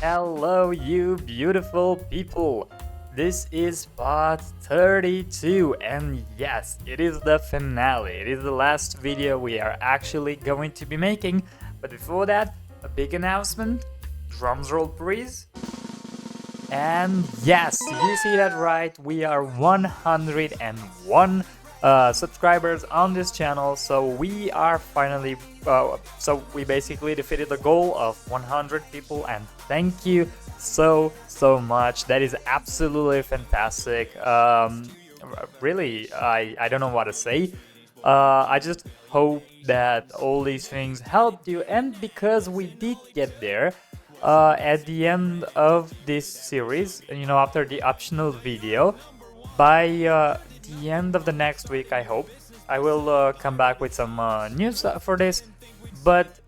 Hello, you beautiful people! This is part 32, and yes, it is the finale. It is the last video we are actually going to be making. But before that, a big announcement. Drums roll, please. And yes, you see that right, we are 101 subscribers on this channel, so we are finally, so we basically defeated the goal of 100 people, and thank you so much. That is absolutely fantastic. Really, I don't know what to say. I just hope that all these things helped you, and because we did get there, at the end of this series, after the optional video, by the end of the next week, I hope, I will come back with some news for this, but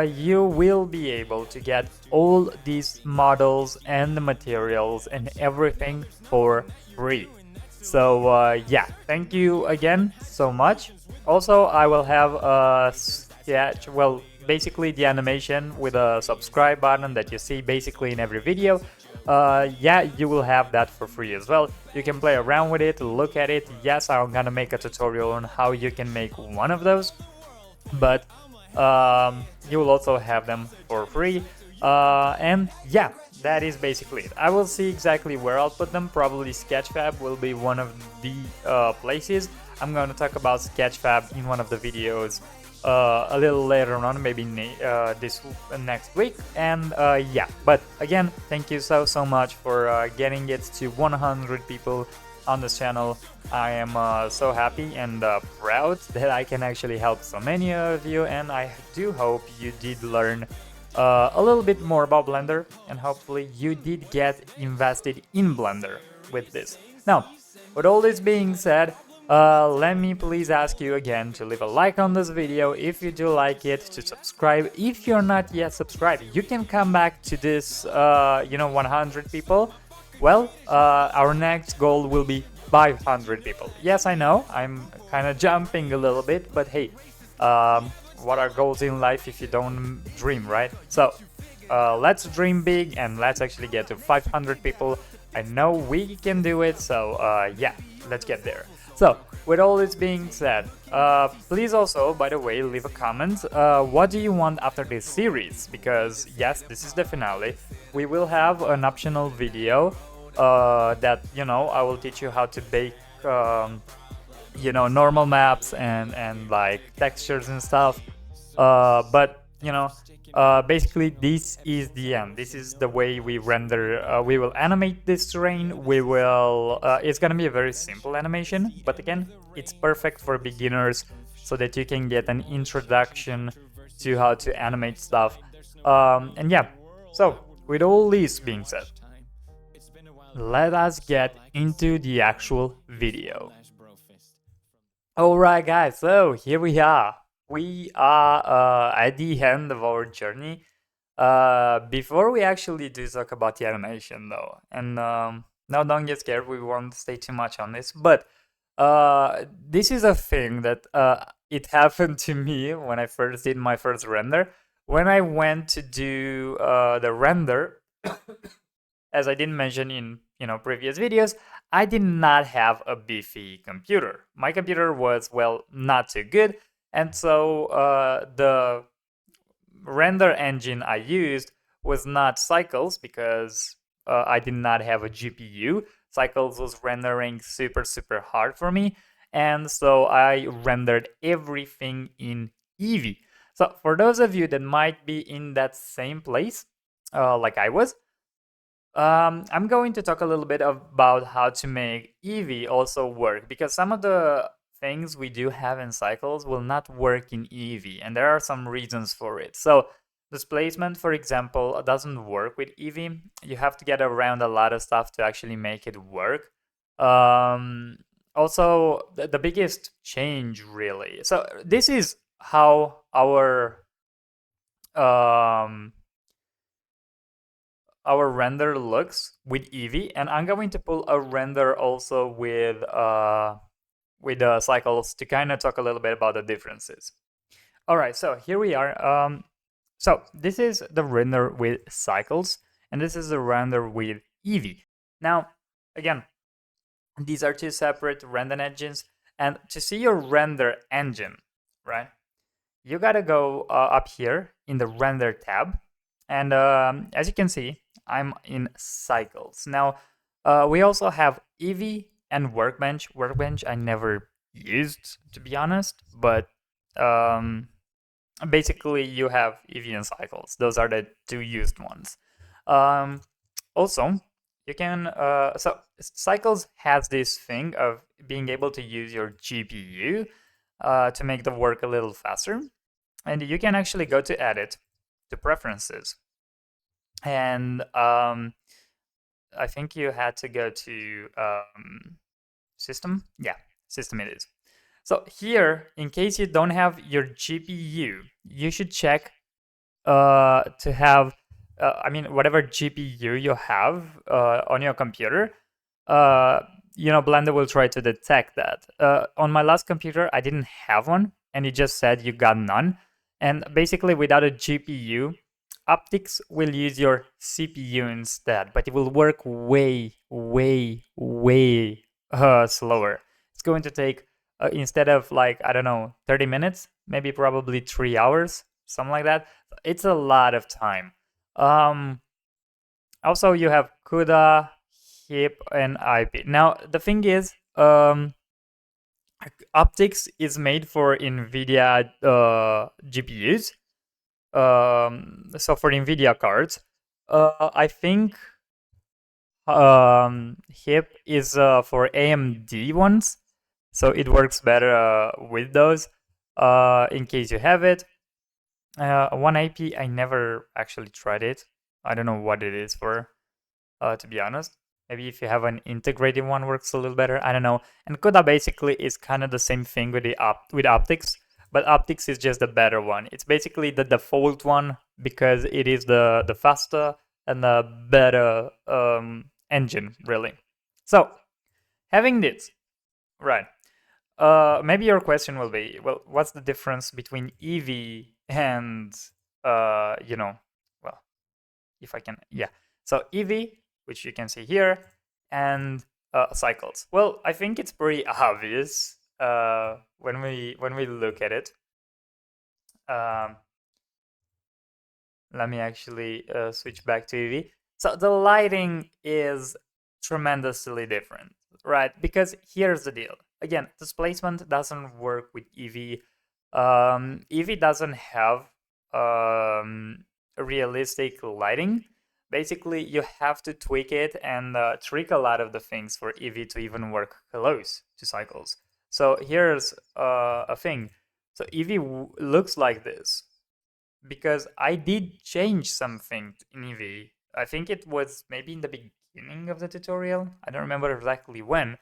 you will be able to get all these models and the materials and everything for free. So yeah, thank you again so much. Also, I will have a sketch, well, basically the animation with a subscribe button that you see basically in every video. Yeah, you will have that for free as well. You can play around with it, look at it. Yes, I'm gonna make a tutorial on how you can make one of those, but you will also have them for free. And yeah, that is basically it. I will see exactly where I'll put them. Probably Sketchfab will be one of the places. I'm going to talk about Sketchfab in one of the videos a little later on, maybe this next week. And yeah, but again, thank you so much for getting it to 100 people on this channel. I am so happy and proud that I can actually help so many of you, and I do hope you did learn a little bit more about Blender, and hopefully you did get invested in Blender with this. Now, with all this being said, let me please ask you again to leave a like on this video if you do like it, to subscribe if you're not yet subscribed. You can come back to this, 100 people. Well, our next goal will be 500 people. Yes, I know, I'm kind of jumping a little bit, but hey, what are goals in life if you don't dream, right? So let's dream big and let's actually get to 500 people. I know we can do it, so yeah, let's get there. So with all this being said, please also, by the way, leave a comment. What do you want after this series? Because yes, this is the finale. We will have an optional video that, I will teach you how to bake normal maps and like textures and stuff, but basically this is the end. This is the way we render, we will animate this terrain. We will it's gonna be a very simple animation, but again, it's perfect for beginners so that you can get an introduction to how to animate stuff. And yeah, so with all this being said, let us get into the actual video. Alright guys, so here we are. We are at the end of our journey. Before we actually do talk about the animation though, and now don't get scared, we won't stay too much on this, but this is a thing that it happened to me when I first did my first render. When I went to do the render, as I didn't mention in previous videos, I did not have a beefy computer. My computer was, well, not too good, and so the render engine I used was not Cycles because I did not have a GPU. Cycles was rendering super hard for me, and so I rendered everything in Eevee. So for those of you that might be in that same place, like I was, I'm going to talk a little bit about how to make Eevee also work, because some of the things we do have in Cycles will not work in Eevee, and there are some reasons for it. So displacement, for example, doesn't work with Eevee. You have to get around a lot of stuff to actually make it work. Also, the biggest change, really. So this is how our render looks with Eevee, and I'm going to pull a render also with Cycles to kind of talk a little bit about the differences. All right, so here we are. So this is the render with Cycles, and this is a render with Eevee. Now, again, these are two separate render engines, and to see your render engine, right, you gotta go up here in the render tab, and as you can see, I'm in Cycles. Now, we also have Eevee and Workbench. Workbench I never used, to be honest, but basically you have Eevee and Cycles. Those are the two used ones. Also, you can so Cycles has this thing of being able to use your GPU to make the work a little faster, and you can actually go to Edit, to Preferences, and I think you had to go to System. Yeah, System it is. So here, in case you don't have your GPU, you should check to have, I mean, whatever GPU you have on your computer, Blender will try to detect that. On my last computer, I didn't have one, and it just said you got none. And basically, without a GPU, Optics will use your CPU instead, but it will work way, way, way slower. It's going to take, instead of like, I don't know, 30 minutes, maybe probably 3 hours, something like that. It's a lot of time. Also, you have CUDA, HIP, and IP. Now, the thing is, Optics is made for NVIDIA GPUs. So for NVIDIA cards, I think HIP is for AMD ones, so it works better with those. In case you have it, one IP, I never actually tried it. I don't know what it is for, to be honest. Maybe if you have an integrated one, works a little better. I don't know. And CUDA basically is kind of the same thing with with Optics, but Optics is just the better one. It's basically the default one because it is the faster and the better engine, really. So, having this, right? Maybe your question will be, well, what's the difference between Eevee and, well, if I can, yeah. So Eevee, which you can see here, and Cycles. Well, I think it's pretty obvious when we look at it. Let me actually switch back to Eevee. So the lighting is tremendously different, right? Because here's the deal. Again, displacement doesn't work with Eevee. Eevee doesn't have realistic lighting. Basically, you have to tweak it and trick a lot of the things for Eevee to even work close to Cycles. So here's a thing. So Eevee looks like this because I did change something in Eevee. I think it was maybe in the beginning of the tutorial. I don't remember exactly when.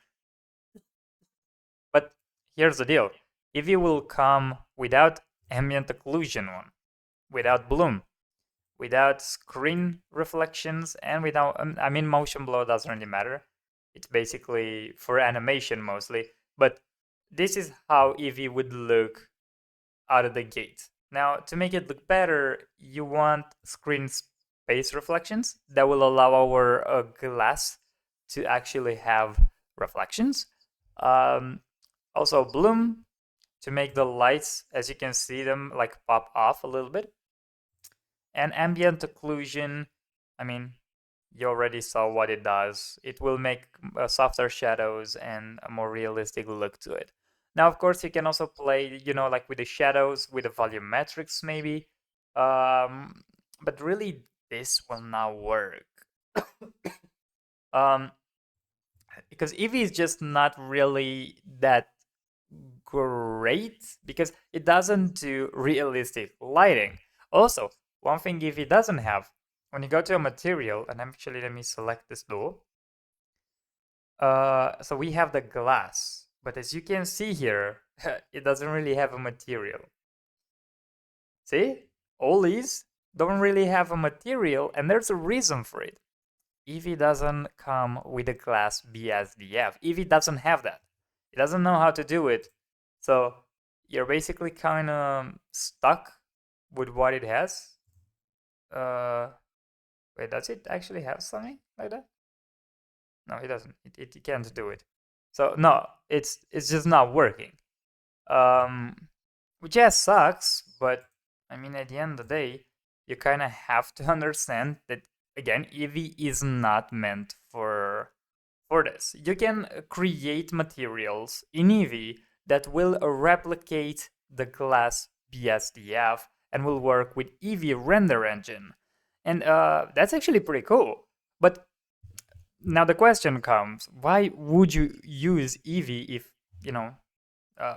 But here's the deal. Eevee will come without ambient occlusion one, without bloom, without screen reflections, and without, I mean, motion blur doesn't really matter. It's basically for animation mostly. But this is how Eevee would look out of the gate. Now, to make it look better, you want screen space reflections that will allow our glass to actually have reflections. Also, bloom to make the lights, as you can see them, like pop off a little bit. And ambient occlusion, I mean, you already saw what it does. It will make softer shadows and a more realistic look to it. Now, of course, you can also play, like with the shadows, with the volumetrics maybe. But really, this will not work. Because Eevee is just not really that great because it doesn't do realistic lighting. Also, one thing Eevee doesn't have, when you go to a material, and actually let me select this door. So we have the glass, but as you can see here, it doesn't really have a material. See? All these don't really have a material, and there's a reason for it. Eevee doesn't come with a glass BSDF. Eevee doesn't have that. It doesn't know how to do it. So you're basically kind of stuck with what it has. Wait, does it actually have something like that? No, it doesn't. It can't do it. So no, it's just not working. Um, which yeah sucks, but I mean at the end of the day, you kind of have to understand that again, Eevee is not meant for this. You can create materials in Eevee that will replicate the class BSDF and will work with Eevee render engine, and that's actually pretty cool. But now the question comes: why would you use Eevee if you know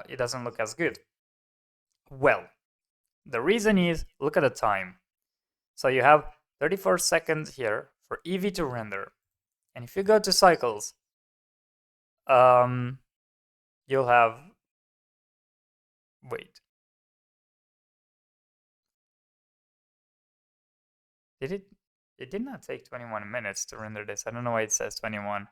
it doesn't look as good? Well, the reason is look at the time. So you have 34 seconds here for Eevee to render, and if you go to cycles, um, you'll have wait. Did it? It did not take 21 minutes to render this. I don't know why it says 21.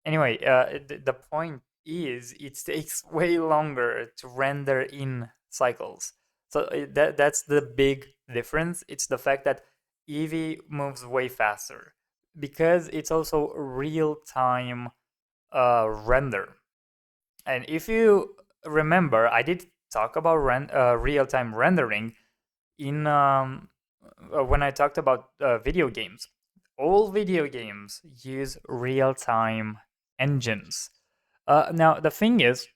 Anyway, the point is it takes way longer to render in cycles. So that's the big difference. It's the fact that Eevee moves way faster because it's also real time render. And if you remember, I did talk about real time rendering in when I talked about video games. All video games use real time engines. Now the thing is,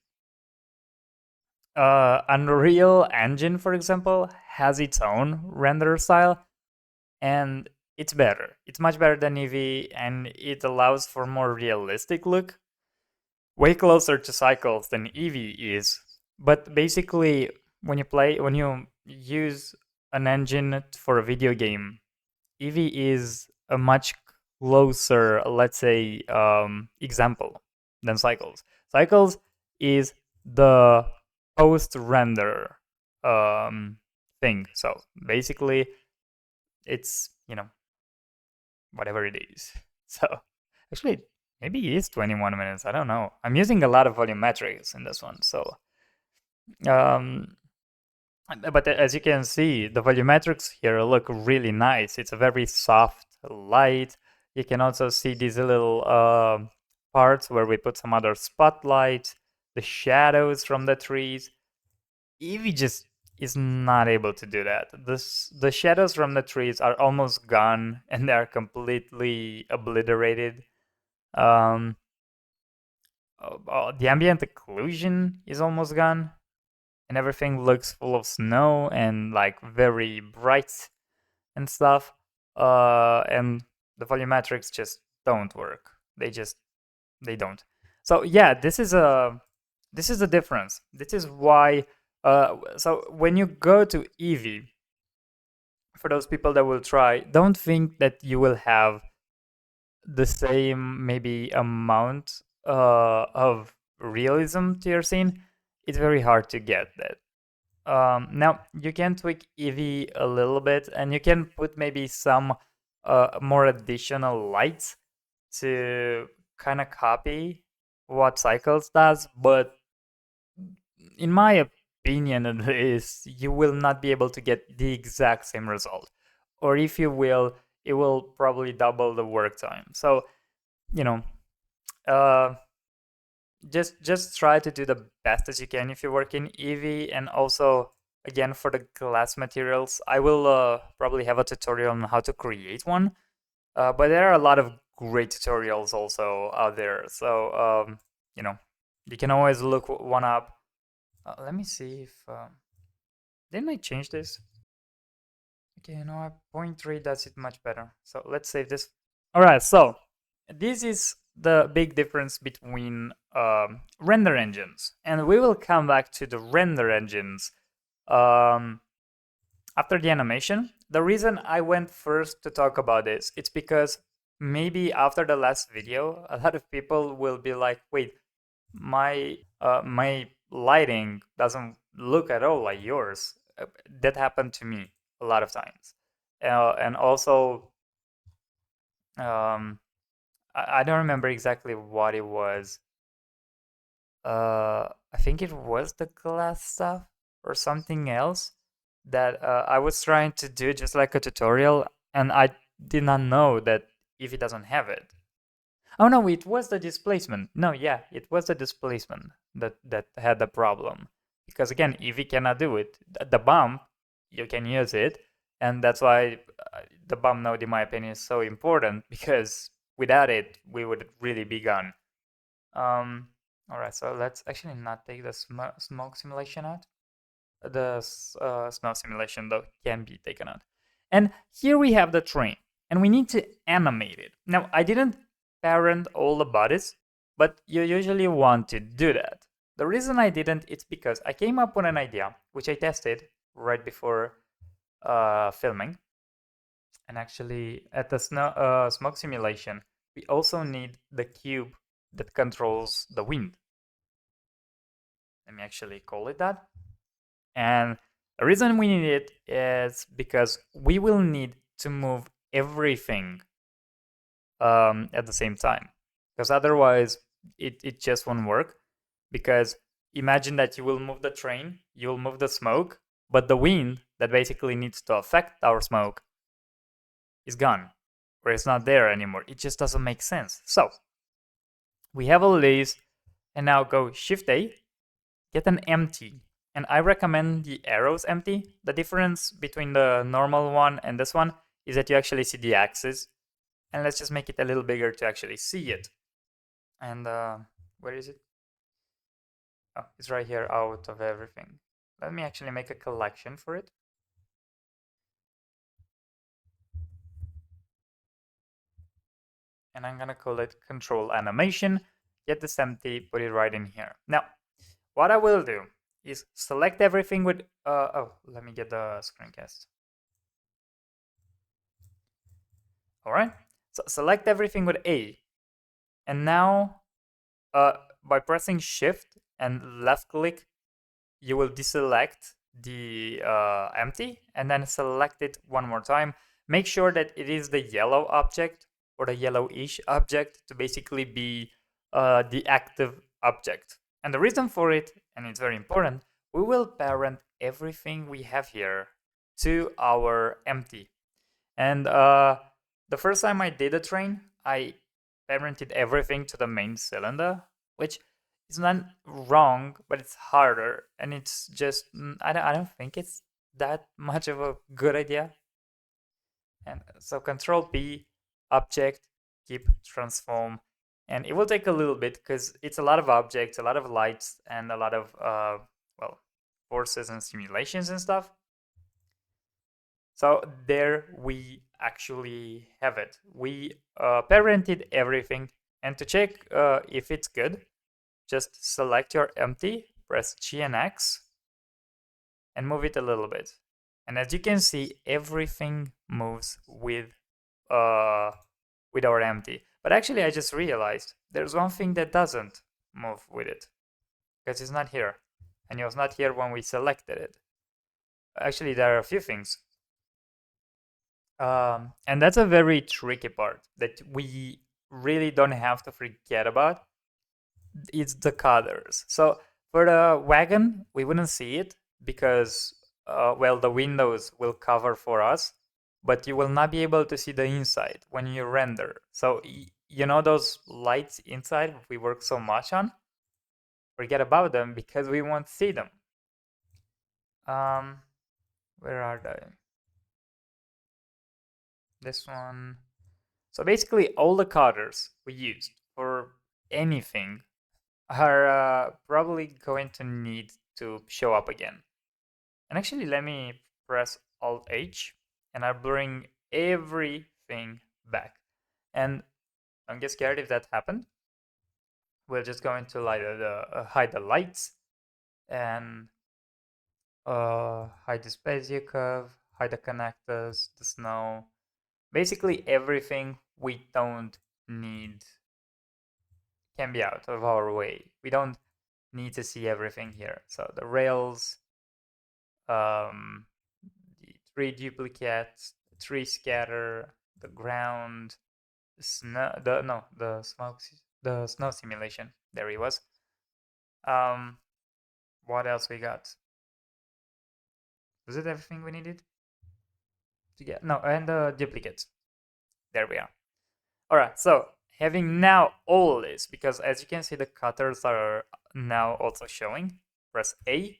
Unreal Engine, for example, has its own render style, and it's better. It's much better than Eevee, and it allows for more realistic look, way closer to Cycles than Eevee is. But basically, when you use an engine for a video game, Eevee is a much closer, let's say, example than Cycles. Cycles is the post-render thing. So basically, it's whatever it is. So actually, maybe it is 21 minutes. I don't know. I'm using a lot of volumetrics in this one, so um, but as you can see, the volumetrics here look really nice. It's a very soft light. You can also see these little parts where we put some other spotlight, the shadows from the trees. Eevee just is not able to do that. The shadows from the trees are almost gone and they're completely obliterated. Um, the ambient occlusion is almost gone and everything looks full of snow and like very bright and stuff. And the volumetrics just don't work. They don't. So yeah, this is the difference. This is why. So when you go to Eevee, for those people that will try, don't think that you will have the same maybe amount of realism to your scene. It's very hard to get that. Now you can tweak Eevee a little bit, and you can put maybe some more additional lights to kind of copy what Cycles does. But in my opinion, at least, you will not be able to get the exact same result, or if you will, it will probably double the work time. So you know, uh, just try to do the best as you can if you work in Eevee. And also again, for the glass materials, I will probably have a tutorial on how to create one, but there are a lot of great tutorials also out there, so you know, you can always look one up. Let me see if didn't I change this? Okay, you know what, point 3 does it much better, so let's save this. All right, so this is the big difference between render engines, and we will come back to the render engines um, after the animation. The reason I went first to talk about this, it's because maybe after the last video, a lot of people will be like, "Wait, my lighting doesn't look at all like yours." That happened to me a lot of times, and also um, I don't remember exactly what it was. I think it was the glass stuff or something else that I was trying to do just like a tutorial, and I did not know that Eevee doesn't have it. Oh no, it was the displacement. No, yeah, it was the displacement that had the problem. Because again, Eevee cannot do it. The bump, you can use it, and that's why the bump node, in my opinion, is so important because without it, we would really be gone. All right, so let's actually not take the smoke simulation out. The snow simulation though can be taken out. And here we have the train, and we need to animate it. Now, I didn't parent all the bodies, but you usually want to do that. The reason I didn't, it's because I came up with an idea, which I tested right before filming. And actually, at the smoke simulation, we also need the cube that controls the wind. Let me actually call it that. And the reason we need it is because we will need to move everything at the same time. Because otherwise, it just won't work. Because imagine that you will move the train, you'll move the smoke, but the wind that basically needs to affect our smoke is gone, or it's not there anymore. It just doesn't make sense. So we have all these, and now go Shift A, get an empty. And I recommend the arrows empty. The difference between the normal one and this one is that you actually see the axis. And let's just make it a little bigger to actually see it. And where is it? Oh, it's right here out of everything. Let me actually make a collection for it. And I'm gonna call it control animation. Get this empty, put it right in here. Now, what I will do is select everything with, oh, let me get the screencast. All right, so select everything with A. And now, by pressing Shift and left click, you will deselect the empty and then select it one more time. Make sure that it is the yellow object or the yellowish object to basically be the active object. And the reason for it, and it's very important, we will parent everything we have here to our empty. And the first time I did a train, I parented everything to the main cylinder, which is not wrong, but it's harder. And it's just, I don't think it's that much of a good idea. And so Control P, object, keep transform. And it will take a little bit because it's a lot of objects, a lot of lights, and a lot of, well, forces and simulations and stuff. So there we actually have it. We parented everything. And to check if it's good, just select your empty, press G and X, and move it a little bit. And as you can see, everything moves with our empty. But actually, I just realized there's one thing that doesn't move with it, because it's not here. And it was not here when we selected it. Actually, there are a few things. And that's a very tricky part that we really don't have to forget about. It's the colors. So for the wagon, we wouldn't see it because, well, the windows will cover for us, but you will not be able to see the inside when you render. So you know those lights inside we work so much on? Forget about them because we won't see them. Where are they? This one. So basically, all the colors we used for anything are probably going to need to show up again. And actually, let me press Alt H and I'll bring everything back. And don't get scared if that happened. We're just going to hide the lights and hide the space curve, hide the connectors, the snow. Basically, everything we don't need can be out of our way. We don't need to see everything here. So the rails, the tree duplicates, the tree scatter, the ground, the snow, the snow simulation. There he was. What else we got? Was it everything we needed to get? No, and the duplicates. There we are. All right, so having now all this, because as you can see, the cutters are now also showing. Press A.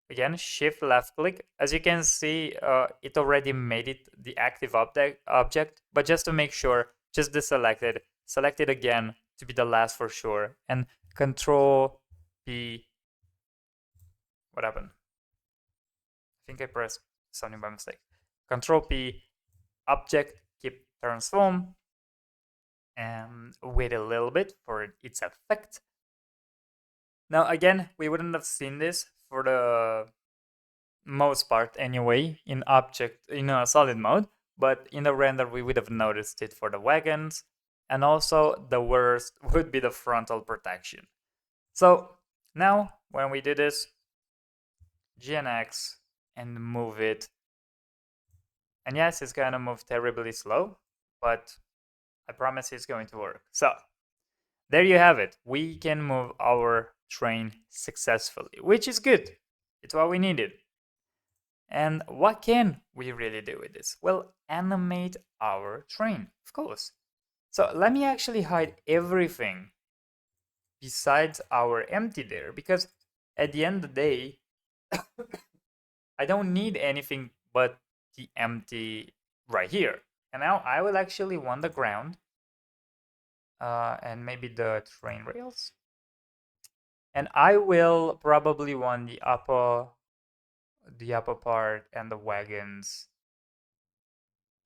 Again, shift left click. As you can see, it already made it the active object, but just to make sure, just deselect it. Select it again to be the last for sure, and Control P. What happened? I think I pressed something by mistake. Control P, object, keep transform, and wait a little bit for its effect. Now again, we wouldn't have seen this for the most part anyway in a solid mode, but in the render we would have noticed it for the wagons, and also the worst would be the frontal protection. So now when we do this, GNX and move it, and yes, it's gonna move terribly slow, but I promise it's going to work. So there you have it. We can move our train successfully, which is good. It's what we needed. And what can we really do with this? Well, animate our train, of course. So let me actually hide everything besides our empty there, because at the end of the day, I don't need anything but the empty right here. And now I will actually want the ground and maybe the train rails. And I will probably want the upper part and the wagons,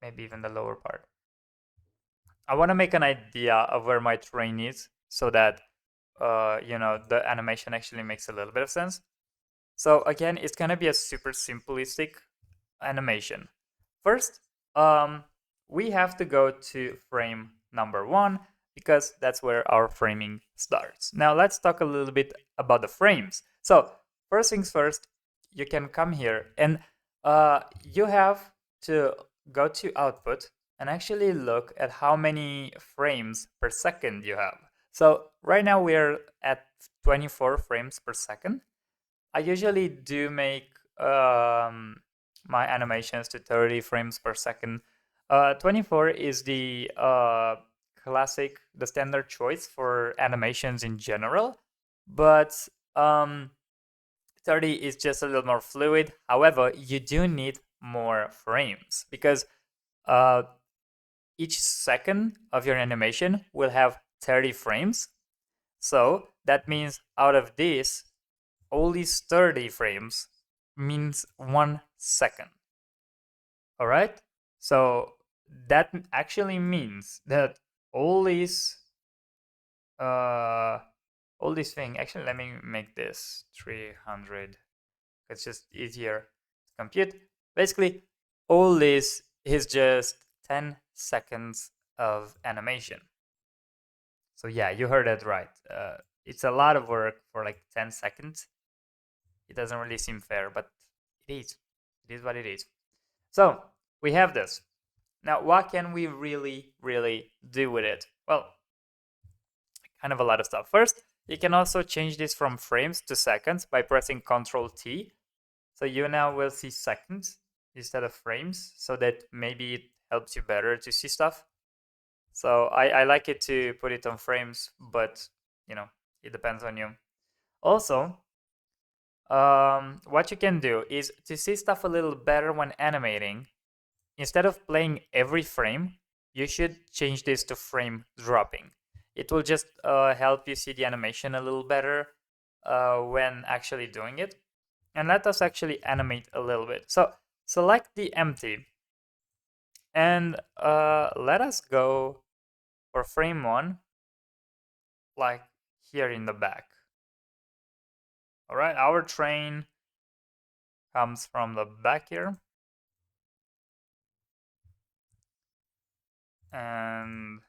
maybe even the lower part. I want to make an idea of where my train is so that the animation actually makes a little bit of sense. So again, it's gonna be a super simplistic animation. First, we have to go to frame number 1 because that's where our framing starts. Now let's talk a little bit about the frames. So first things first, you can come here and you have to go to output and actually look at how many frames per second you have. So right now we're at 24 frames per second. I usually do make my animations to 30 frames per second. 24 is the the standard choice for animations in general, but 30 is just a little more fluid. However, you do need more frames because each second of your animation will have 30 frames. So that means out of this, only 30 frames means 1 second. All right? So that actually means that all these thing, actually let me make this 300. It's just easier to compute. Basically, all this is just 10 seconds of animation. So yeah, you heard that right. It's a lot of work for like 10 seconds. It doesn't really seem fair, but it is. It is what it is. So we have this. Now, what can we really, really do with it? Well, kind of a lot of stuff. First, you can also change this from frames to seconds by pressing Ctrl T. So you now will see seconds instead of frames, so that maybe it helps you better to see stuff. So I like it to put it on frames, but it depends on you. Also, what you can do is to see stuff a little better when animating. Instead of playing every frame, you should change this to frame dropping. It will just help you see the animation a little better when actually doing it. And let us actually animate a little bit. So select the empty and let us go for frame 1, like here in the back. All right, our train comes from the back here. And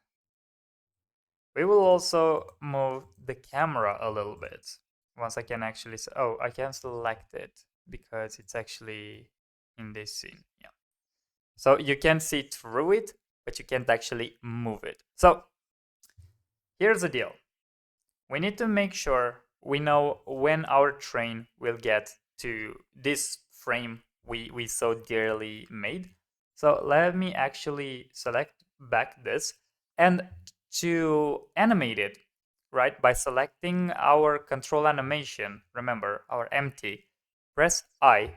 we will also move the camera a little bit. Once I can actually, I can select it because it's actually in this scene. Yeah. So you can see through it, but you can't actually move it. So here's the deal. We need to make sure we know when our train will get to this frame we so dearly made. So let me actually select back this, and to animate it, right, by selecting our control animation, remember our empty, press I,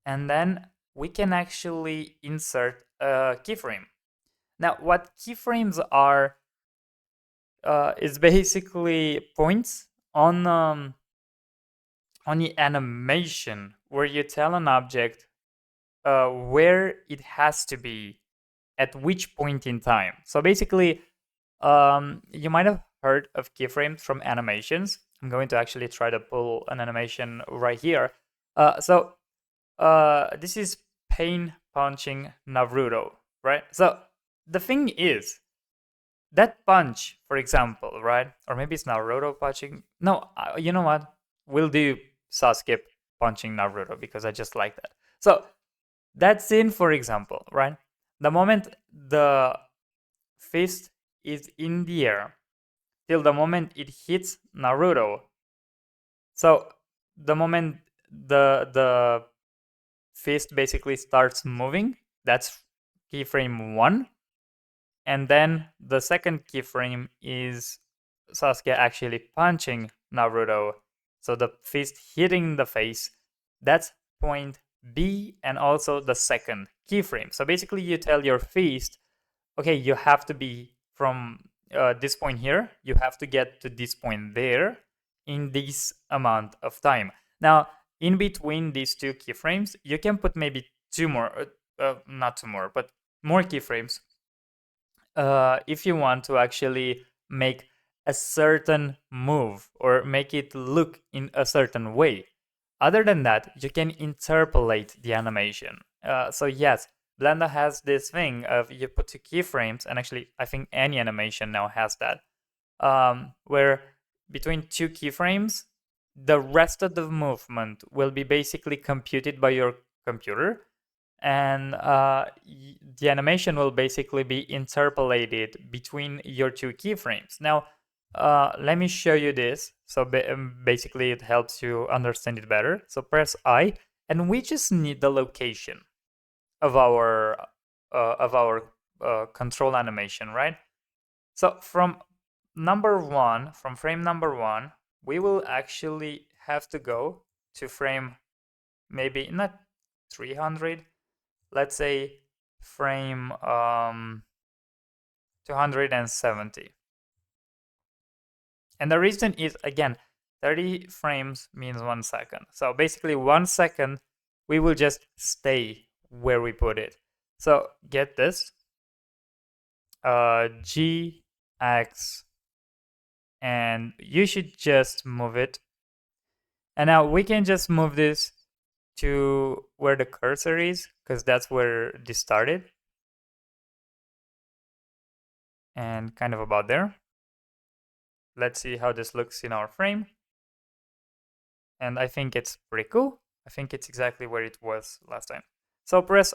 and then we can actually insert a keyframe. Now, what keyframes are is basically points on the animation where you tell an object where it has to be at which point in time. So basically, you might have heard of keyframes from animations. I'm going to actually try to pull an animation right here. This is Pain punching Naruto, right? So the thing is, that punch, for example, right? Or maybe it's Naruto punching. No, you know what? We'll do Sasuke punching Naruto because I just like that. So that scene, for example, right? The moment the fist is in the air till the moment it hits Naruto. So the moment the fist basically starts moving, that's keyframe 1. And then the second keyframe is Sasuke actually punching Naruto. So the fist hitting the face, that's point B, and also the second keyframe. So basically, you tell your fist, okay, you have to be from this point here, you have to get to this point there in this amount of time. Now, in between these two keyframes, you can put maybe two more, not two more, but more keyframes if you want to actually make a certain move or make it look in a certain way. Other than that, you can interpolate the animation. So yes, Blender has this thing of you put two keyframes, and actually I think any animation now has that, where between two keyframes, the rest of the movement will be basically computed by your computer, and the animation will basically be interpolated between your two keyframes. Now, let me show you this. So basically, it helps you understand it better. So press I, and we just need the location of our control animation, right? So from from frame number 1, we will actually have to go to frame, maybe not 300, let's say frame 270. And the reason is, again, 30 frames means 1 second. So basically 1 second, we will just stay where we put it. So get this, G, X, and you should just move it. And now we can just move this to where the cursor is, because that's where this started. And kind of about there. Let's see how this looks in our frame. And I think it's pretty cool. I think it's exactly where it was last time. So press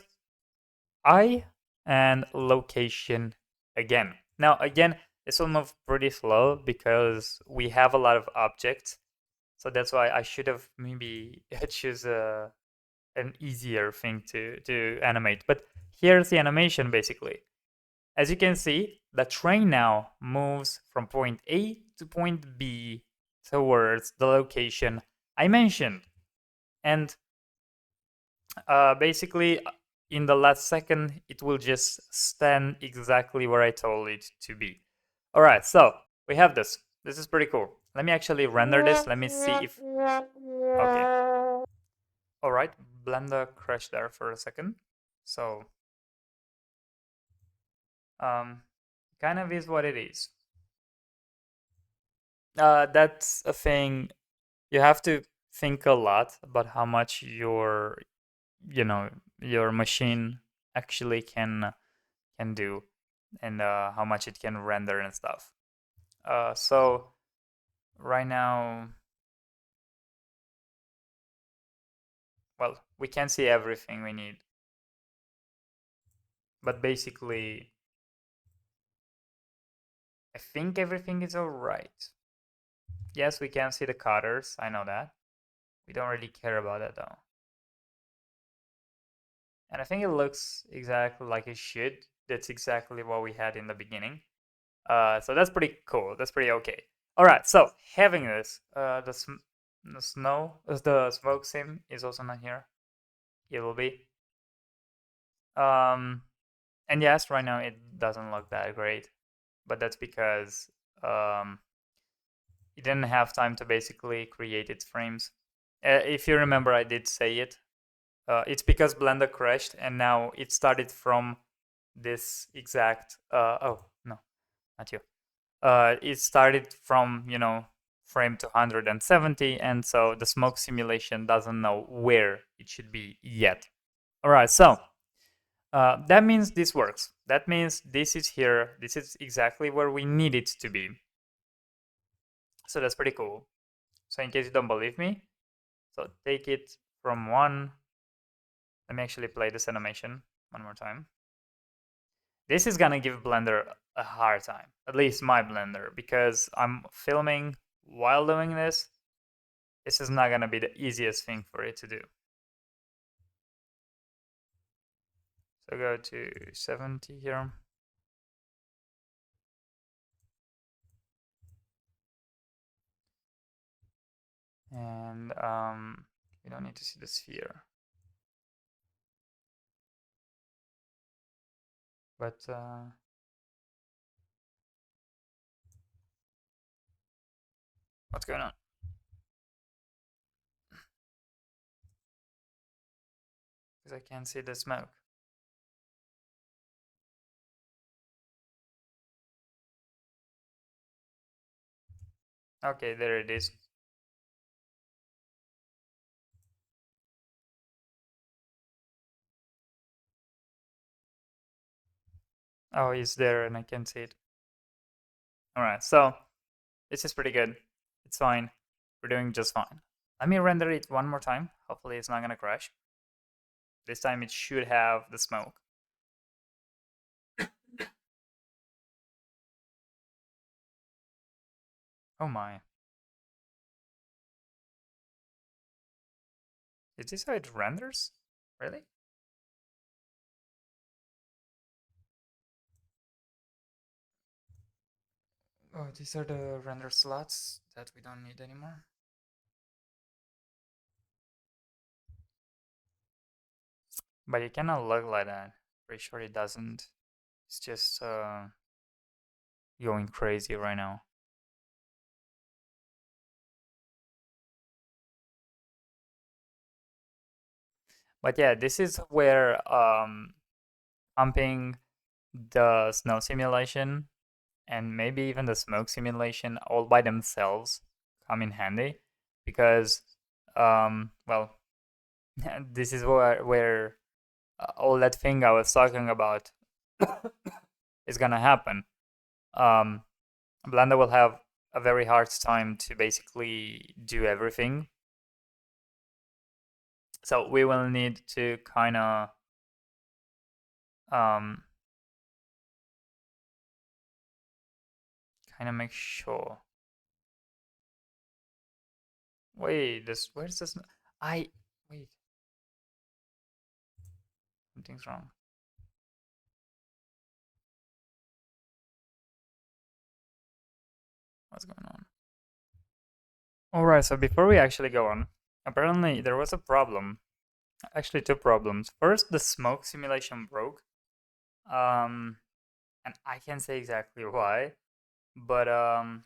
I and location again. Now again, this will move pretty slow because we have a lot of objects. So that's why I should have maybe choose an easier thing to animate. But here's the animation basically. As you can see, the train now moves from point A to point B towards the location I mentioned. And basically, in the last second, it will just stand exactly where I told it to be. All right, so we have this. This is pretty cool. Let me actually render this. Let me see if... Okay. All right, Blender crashed there for a second. So, kind of is what it is. That's a thing. You have to think a lot about how much your machine actually can do, and how much it can render and stuff. So right now, well, we can't see everything we need, but basically, I think everything is all right. Yes, we can see the cutters. I know that. We don't really care about that though. And I think it looks exactly like it should. That's exactly what we had in the beginning. So that's pretty cool. That's pretty okay. All right. So having this, the snow, the smoke sim is also not here. It will be. Um, and yes, right now it doesn't look that great, but that's because um, it didn't have time to basically create its frames. If you remember, I did say it. It's because Blender crashed, and now it started from this exact. Oh no, not you. It started from frame 270, and so the smoke simulation doesn't know where it should be yet. All right, so that means this works. That means this is here. This is exactly where we need it to be. So that's pretty cool. So in case you don't believe me, so take it from one. Let me actually play this animation one more time. This is gonna give Blender a hard time, at least my Blender, because I'm filming while doing this. This is not gonna be the easiest thing for it to do. So go to 70 here. And we don't need to see the sphere. But what's going on? Because I can't see the smoke. Okay, there it is. Oh, it's there and I can see it. Alright, so this is pretty good. It's fine. We're doing just fine. Let me render it one more time. Hopefully it's not gonna crash. This time it should have the smoke. Oh my. Is this how it renders? Really? Oh, these are the render slots that we don't need anymore. But it cannot look like that. Pretty sure it doesn't. It's just going crazy right now. But yeah, this is where pumping the snow simulation and maybe even the smoke simulation all by themselves come in handy because well this is where all that thing I was talking about is gonna happen. um, Blender will have a very hard time to basically do everything, so we will need to um, kind of make sure. Wait, this where's this? I wait. Something's wrong. What's going on? All right. So before we actually go on, apparently there was a problem. Actually, two problems. First, the smoke simulation broke. Um, and I can't say exactly why, but I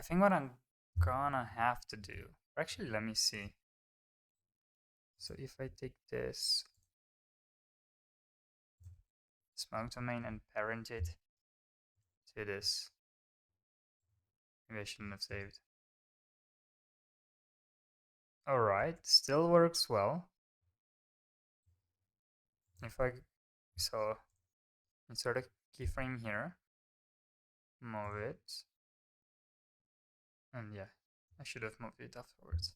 think what I'm gonna have to do. Actually, let me see. So if I take this smoke domain and parent it to this, maybe I shouldn't have saved. All right, still works well. If I so insert a keyframe here, move it, and yeah, I should have moved it afterwards.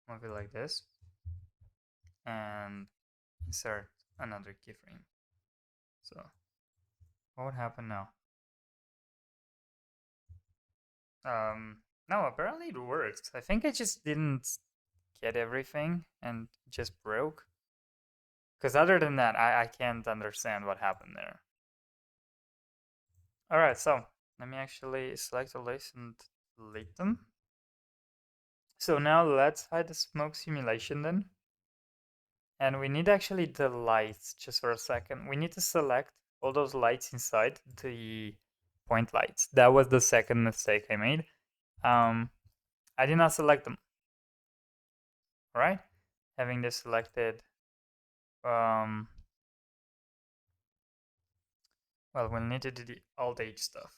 Move it like this, and insert another keyframe. So what would happen now? No, apparently it works. I think I just didn't get everything and just broke. Because other than that, I can't understand what happened there. Alright, so let me actually select the list and delete them. So now let's hide the smoke simulation then. And we need actually the lights just for a second. We need to select all those lights inside the point lights. That was the second mistake I made. I did not select them. Alright? Having this selected, well, we'll need to do the Alt H stuff.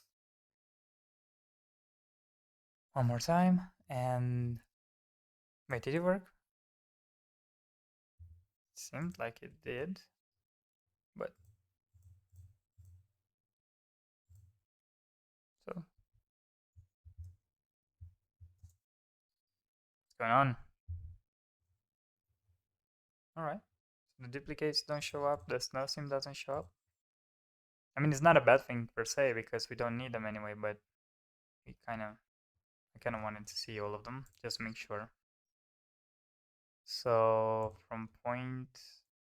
One more time, and wait, did it work? It seemed like it did, but so what's going on? Alright, so the duplicates don't show up, the snow sim doesn't show up. I mean, it's not a bad thing per se because we don't need them anyway, but I kind of wanted to see all of them just to make sure. So from point,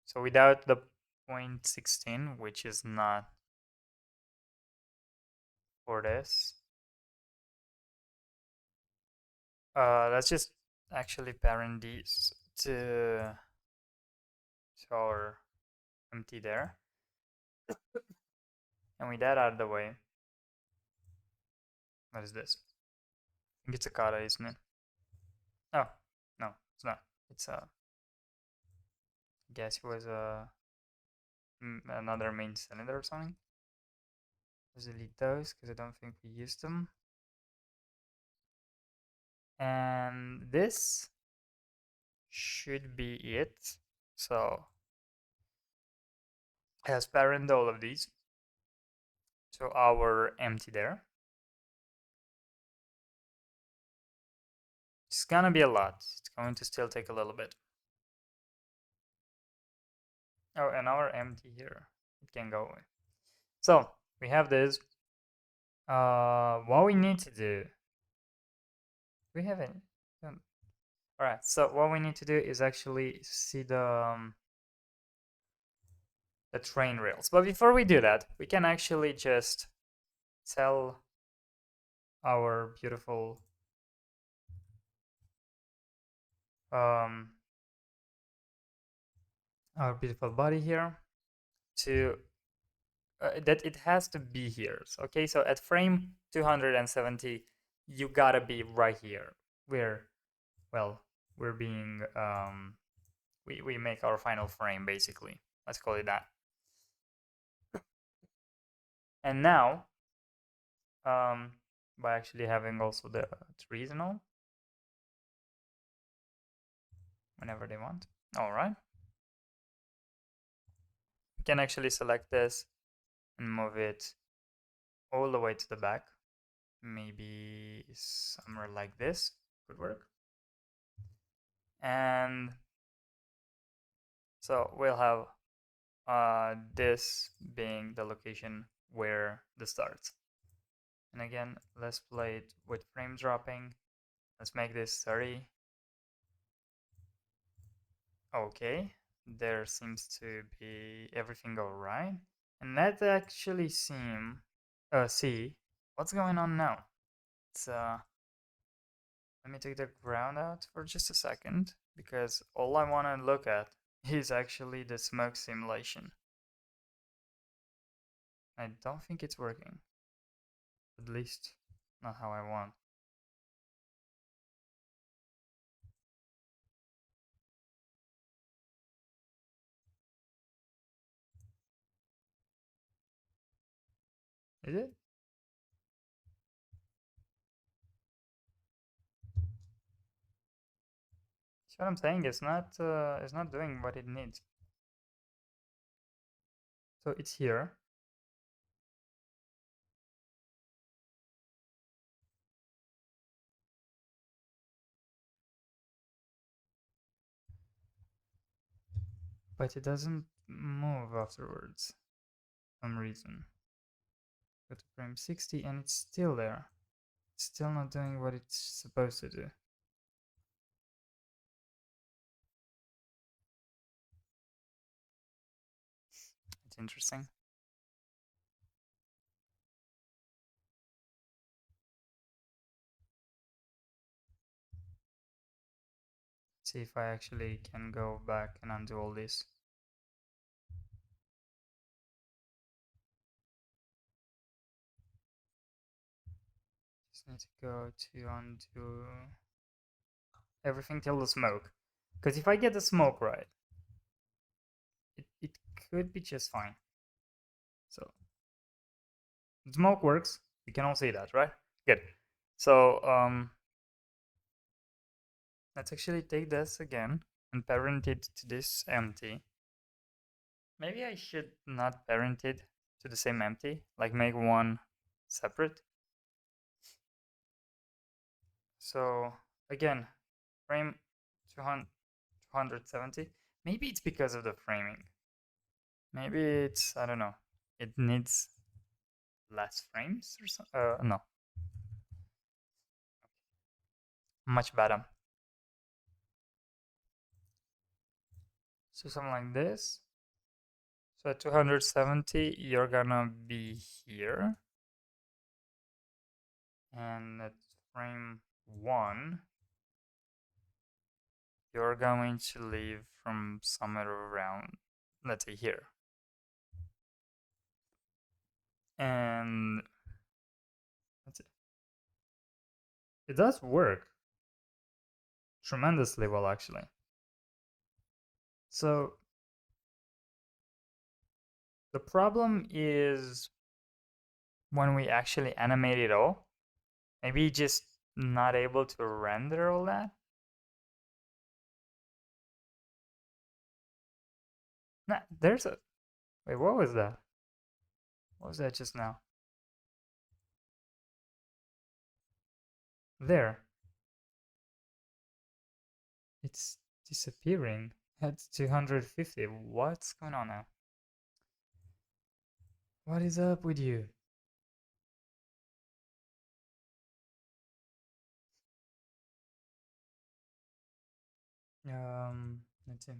so without the point 16, which is not for this, let's just actually parent these to our empty there. And with that out of the way, what is this? I think it's a kata, isn't it? Oh, no, it's not. It's a, I guess it was another main cylinder or something. Let's delete those because I don't think we used them. And this should be it. So has parent all of these. So our empty there. It's gonna be a lot. It's going to still take a little bit. Oh, and our empty here. It can go away. So we have this. What we need to do. We haven't. All right. So what we need to do is actually see the train rails. But before we do that, we can actually just tell our beautiful um, body here to that it has to be here. So, okay, so at frame 270, you gotta be right here. Where, well, we're being we make our final frame basically. Let's call it that. And now, by actually having also the trees and all, whenever they want. All right. We can actually select this and move it all the way to the back. Maybe somewhere like this could work. And so we'll have this being the location where this starts. And again, let's play it with frame dropping. Let's make this 30. Okay, there seems to be everything all right. And let's actually see what's going on now. It's let me take the ground out for just a second because all I want to look at is actually the smoke simulation. I don't think it's working. At least not how I want. Is it? See what I'm saying? It's not doing what it needs. So it's here. But it doesn't move afterwards for some reason. Go to frame 60 and it's still there. It's still not doing what it's supposed to do. It's interesting. See if I actually can go back and undo all this. Just need to go to undo everything till the smoke. Because if I get the smoke right, it could be just fine. So, the smoke works. We can all see that, right? Good. So, let's actually take this again and parent it to this empty. Maybe I should not parent it to the same empty, like make one separate. So again, frame 270. Maybe it's because of the framing. Maybe it's, I don't know, it needs less frames or something. No, much better. So something like this. So at 270, you're gonna be here. And at frame 1, you're going to leave from somewhere around, let's say here. And that's it. It does work tremendously well, actually. So the problem is when we actually animate it all, maybe just not able to render all that. Nah, there's a, wait, what was that? What was that just now? There. It's disappearing at 250. What's going on now? What is up with you? Let's see.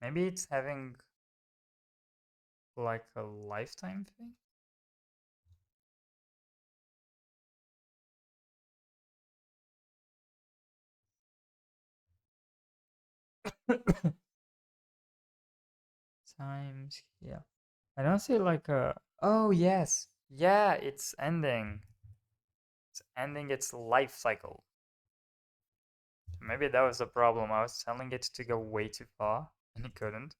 Maybe it's having like a lifetime thing? Times, yeah. I don't see like a. Oh, yes. Yeah, it's ending. It's ending its life cycle. Maybe that was the problem. I was telling it to go way too far and it couldn't.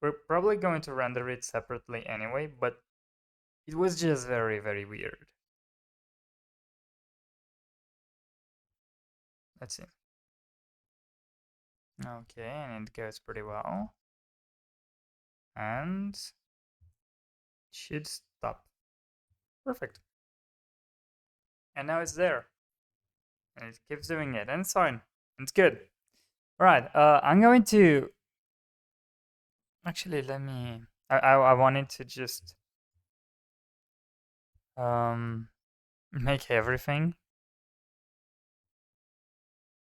We're probably going to render it separately anyway, but it was just very, very weird. Let's see. Okay, and it goes pretty well. And should stop. Perfect. And now it's there. And it keeps doing it, and it's fine. It's good. Alright, I'm going to actually let me I wanted to just make everything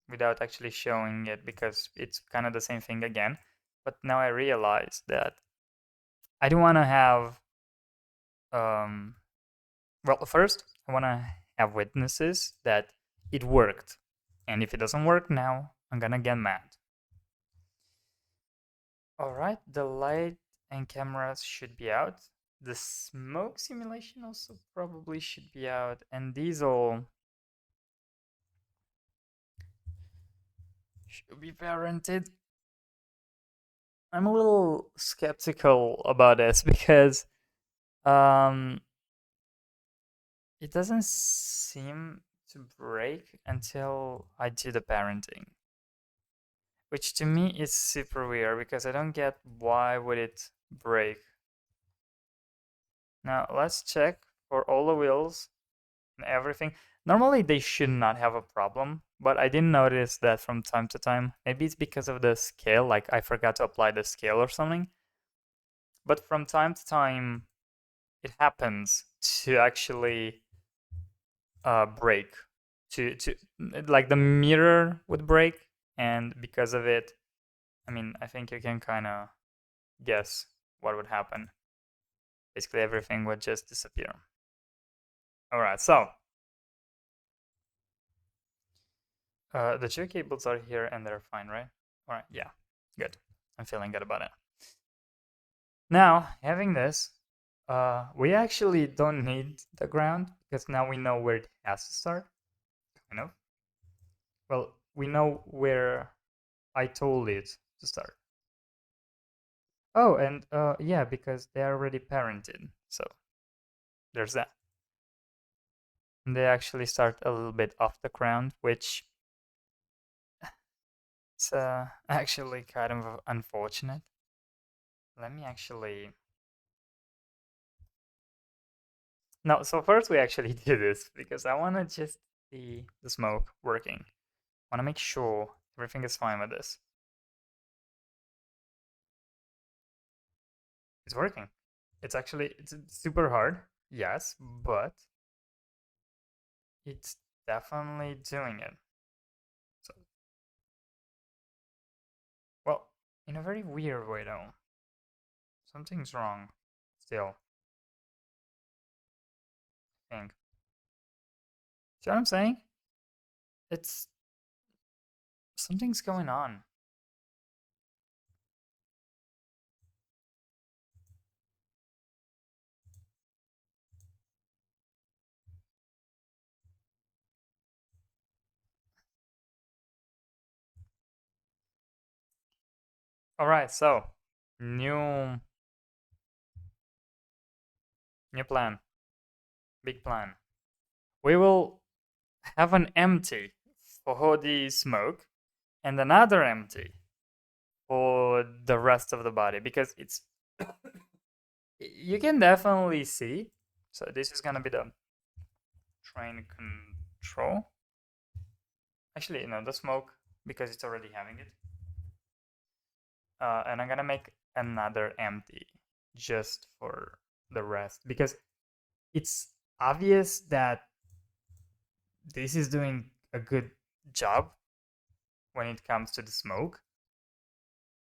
without actually showing it because it's kind of the same thing again. But now I realize that I don't want to have well, first I want to have witnesses that it worked. And if it doesn't work now, I'm gonna get mad. Alright, the light and cameras should be out. The smoke simulation also probably should be out. And these all should be parented. I'm a little skeptical about this because um, it doesn't seem to break until I do the parenting. Which to me is super weird because I don't get why would it break. Now let's check for all the wheels and everything. Normally they should not have a problem, but I didn't notice that from time to time. Maybe it's because of the scale, like I forgot to apply the scale or something. But from time to time it happens to actually break, to like the mirror would break, and because of it, I mean, I think you can kind of guess what would happen. Basically, everything would just disappear. All right, so the two cables are here and they're fine, right? All right, yeah, good. I'm feeling good about it. Now, having this, we actually don't need the ground because now we know where it has to start, kind of. Well, we know where I told it to start. Oh, and yeah, because they are already parented, so there's that. And they actually start a little bit off the ground, which is actually kind of unfortunate. Let me actually... No, so first we actually do this because I want to just see the smoke working. I want to make sure everything is fine with this. It's working. It's super hard, yes, but it's definitely doing it. So, well, in a very weird way though. Something's wrong. Still, I think. See what I'm saying? It's something's going on. All right, so new new plan, big plan. We will have an empty for the smoke and another empty for the rest of the body because it's you can definitely see. So this is gonna be the train control. Actually, no, the smoke because it's already having it. And I'm gonna make another empty just for the rest because it's obvious that this is doing a good job when it comes to the smoke,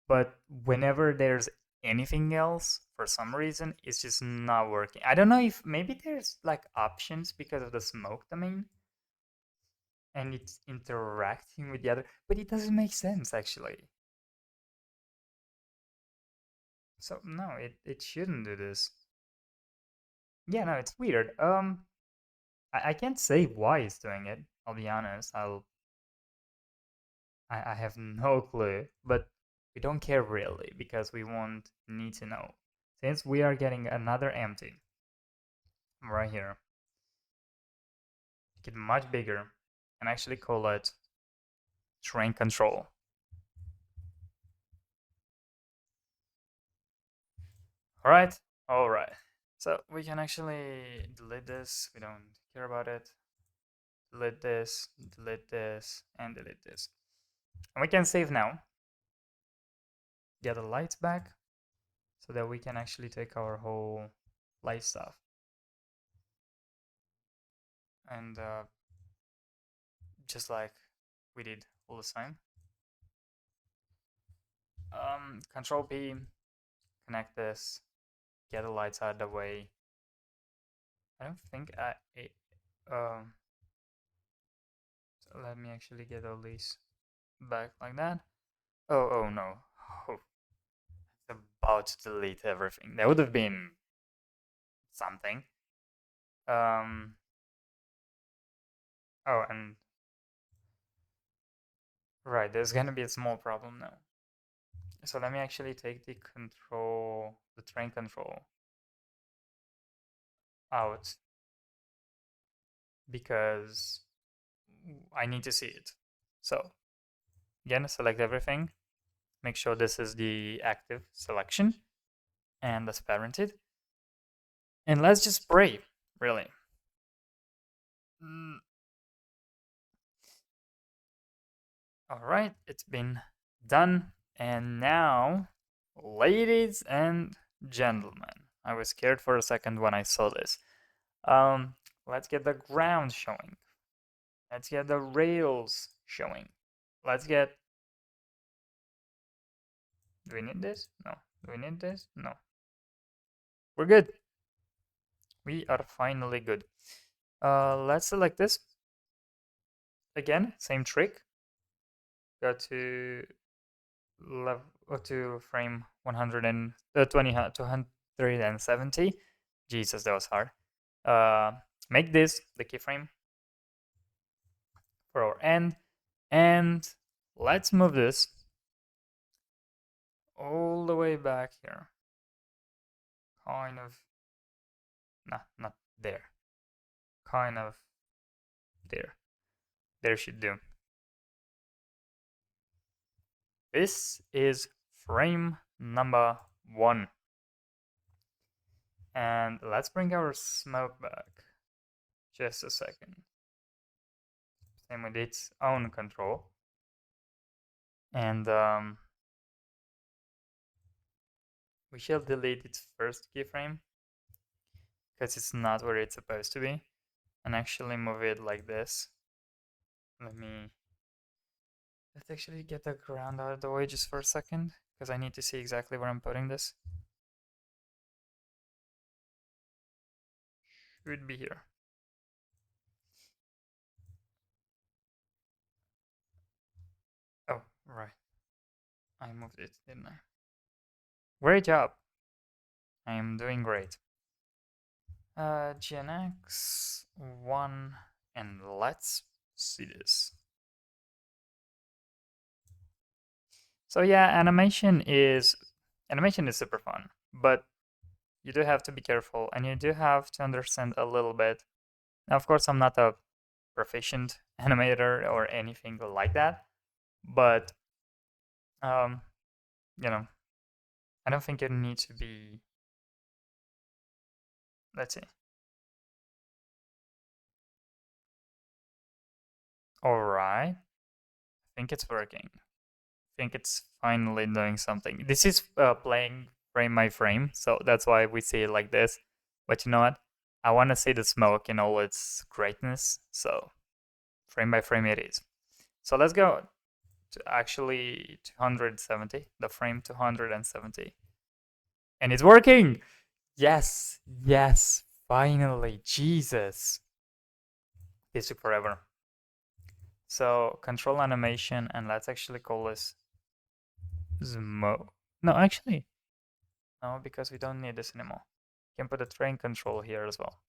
but whenever there's anything else, for some reason, it's just not working. I don't know if maybe there's like options because of the smoke domain and it's interacting with the other, but it doesn't make sense actually. So no, it shouldn't do this. Yeah, no, it's weird. I can't say why it's doing it. I'll be honest. I have no clue, but we don't care really because we won't need to know. Since we are getting another empty right here, make it much bigger and actually call it train control. All right, all right. So we can actually delete this. We don't care about it. Delete this, and delete this. And we can save now. Get the lights back so that we can actually take our whole light stuff and just like we did all the time. Control P, connect this, get the lights out of the way. I don't think so let me actually get all these back like that. Oh no. Oh, it's about to delete everything. That would have been something. Um, oh, and right, there's gonna be a small problem now. So let me actually take the train control out because I need to see it. So again, select everything. Make sure this is the active selection and that's parented. And let's just pray, really. Mm, all right, it's been done. And now, ladies and gentlemen, I was scared for a second when I saw this. Let's get the ground showing. Let's get the rails showing. Let's get. Do we need this? No. Do we need this? No. We're good. We are finally good. Let's select this. Again, same trick. Go to level to frame 270. Jesus, that was hard. Make this the keyframe for our end, and let's move this all the way back here. Kind of, nah, not there. Kind of there. There should do. This is frame number 1. And let's bring our smoke back. Just a second. Same with its own control. And we shall delete its first keyframe because it's not where it's supposed to be, and actually move it like this. Let's actually get the ground out of the way just for a second, because I need to see exactly where I'm putting this. Should be here. Oh, right. I moved it, didn't I? Great job. I am doing great. GNX 1, and let's see this. So yeah, animation is super fun, but you do have to be careful, and you do have to understand a little bit. Now, of course, I'm not a proficient animator or anything like that, but you know, I don't think you need to be. Let's see. All right, I think it's working. I think it's finally doing something. This is playing frame by frame, so that's why we see it like this. But you know what? I want to see the smoke in all its greatness, so frame by frame it is. So let's go to actually 270, the frame 270. And it's working! Yes, yes, finally, Jesus. This took forever. So control animation, and let's actually call this Smo. No, actually, no, because we don't need this anymore. You can put a train control here as well.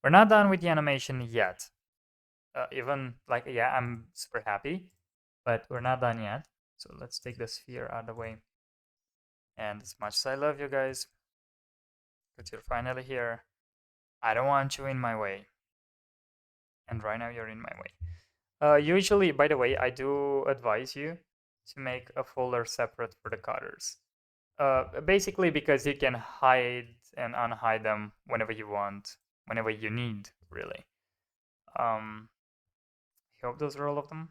We're not done with the animation yet. Even like, yeah, I'm super happy, but we're not done yet. So let's take the sphere out of the way. And as much as I love you guys, because you're finally here, I don't want you in my way. And right now you're in my way. Usually, by the way, I do advise you to make a folder separate for the cutters. Basically because you can hide and unhide them whenever you want, whenever you need, really. I hope those are all of them.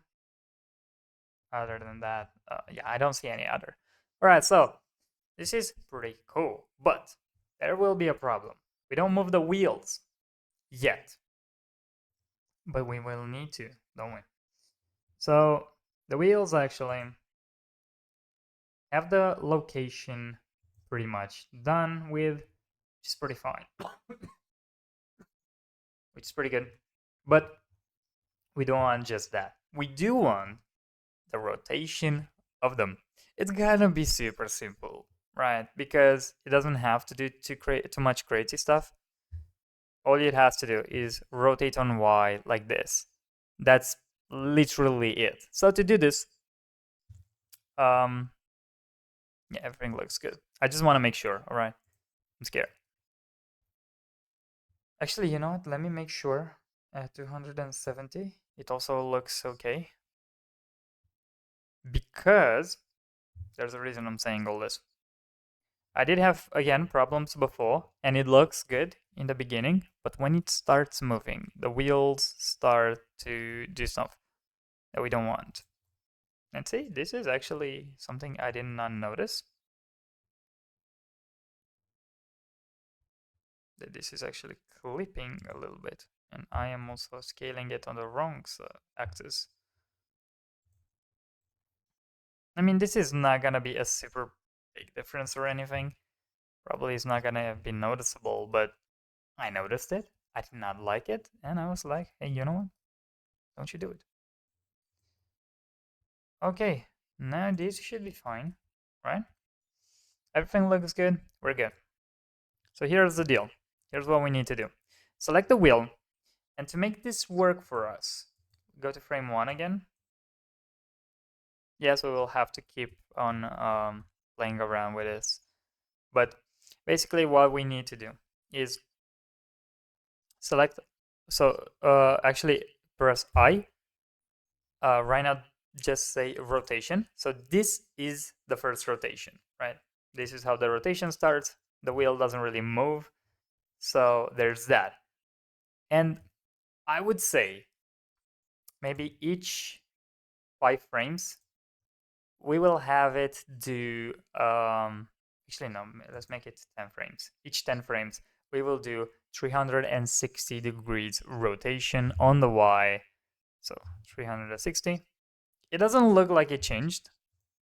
Other than that, yeah, I don't see any other. All right, so this is pretty cool, but there will be a problem. We don't move the wheels yet, but we will need to, don't we? So the wheels actually have the location pretty much done with, which is pretty fine, which is pretty good. But we don't want just that. We do want the rotation of them. It's gonna be super simple, right? Because it doesn't have to do too much crazy stuff. All it has to do is rotate on Y like this. That's literally it. So to do this, yeah, everything looks good. I just want to make sure. All right, I'm scared. Actually, you know what? Let me make sure. At 270, it also looks okay. Because there's a reason I'm saying all this. I did have, again, problems before, and it looks good in the beginning, but when it starts moving, the wheels start to do stuff that we don't want. And see, this is actually something I did not notice. that this is actually clipping a little bit, and I am also scaling it on the wrong axis. I mean, this is not gonna be a super big difference or anything. Probably it's not gonna be noticeable, but I noticed it. I did not like it, and I was like, hey, you know what? Don't you do it. Okay, now this should be fine, right? Everything looks good, we're good. So here's the deal. Here's what we need to do. Select the wheel, and to make this work for us, go to frame 1 again. Yes, we will have to keep on playing around with this. But basically what we need to do is select, so actually press I, right now just say rotation. So this is the first rotation, right? This is how the rotation starts. The wheel doesn't really move. So there's that. And I would say maybe each 5 frames, we will have it do, actually no, let's make it 10 frames. Each 10 frames, we will do 360 degrees rotation on the Y. So 360. It doesn't look like it changed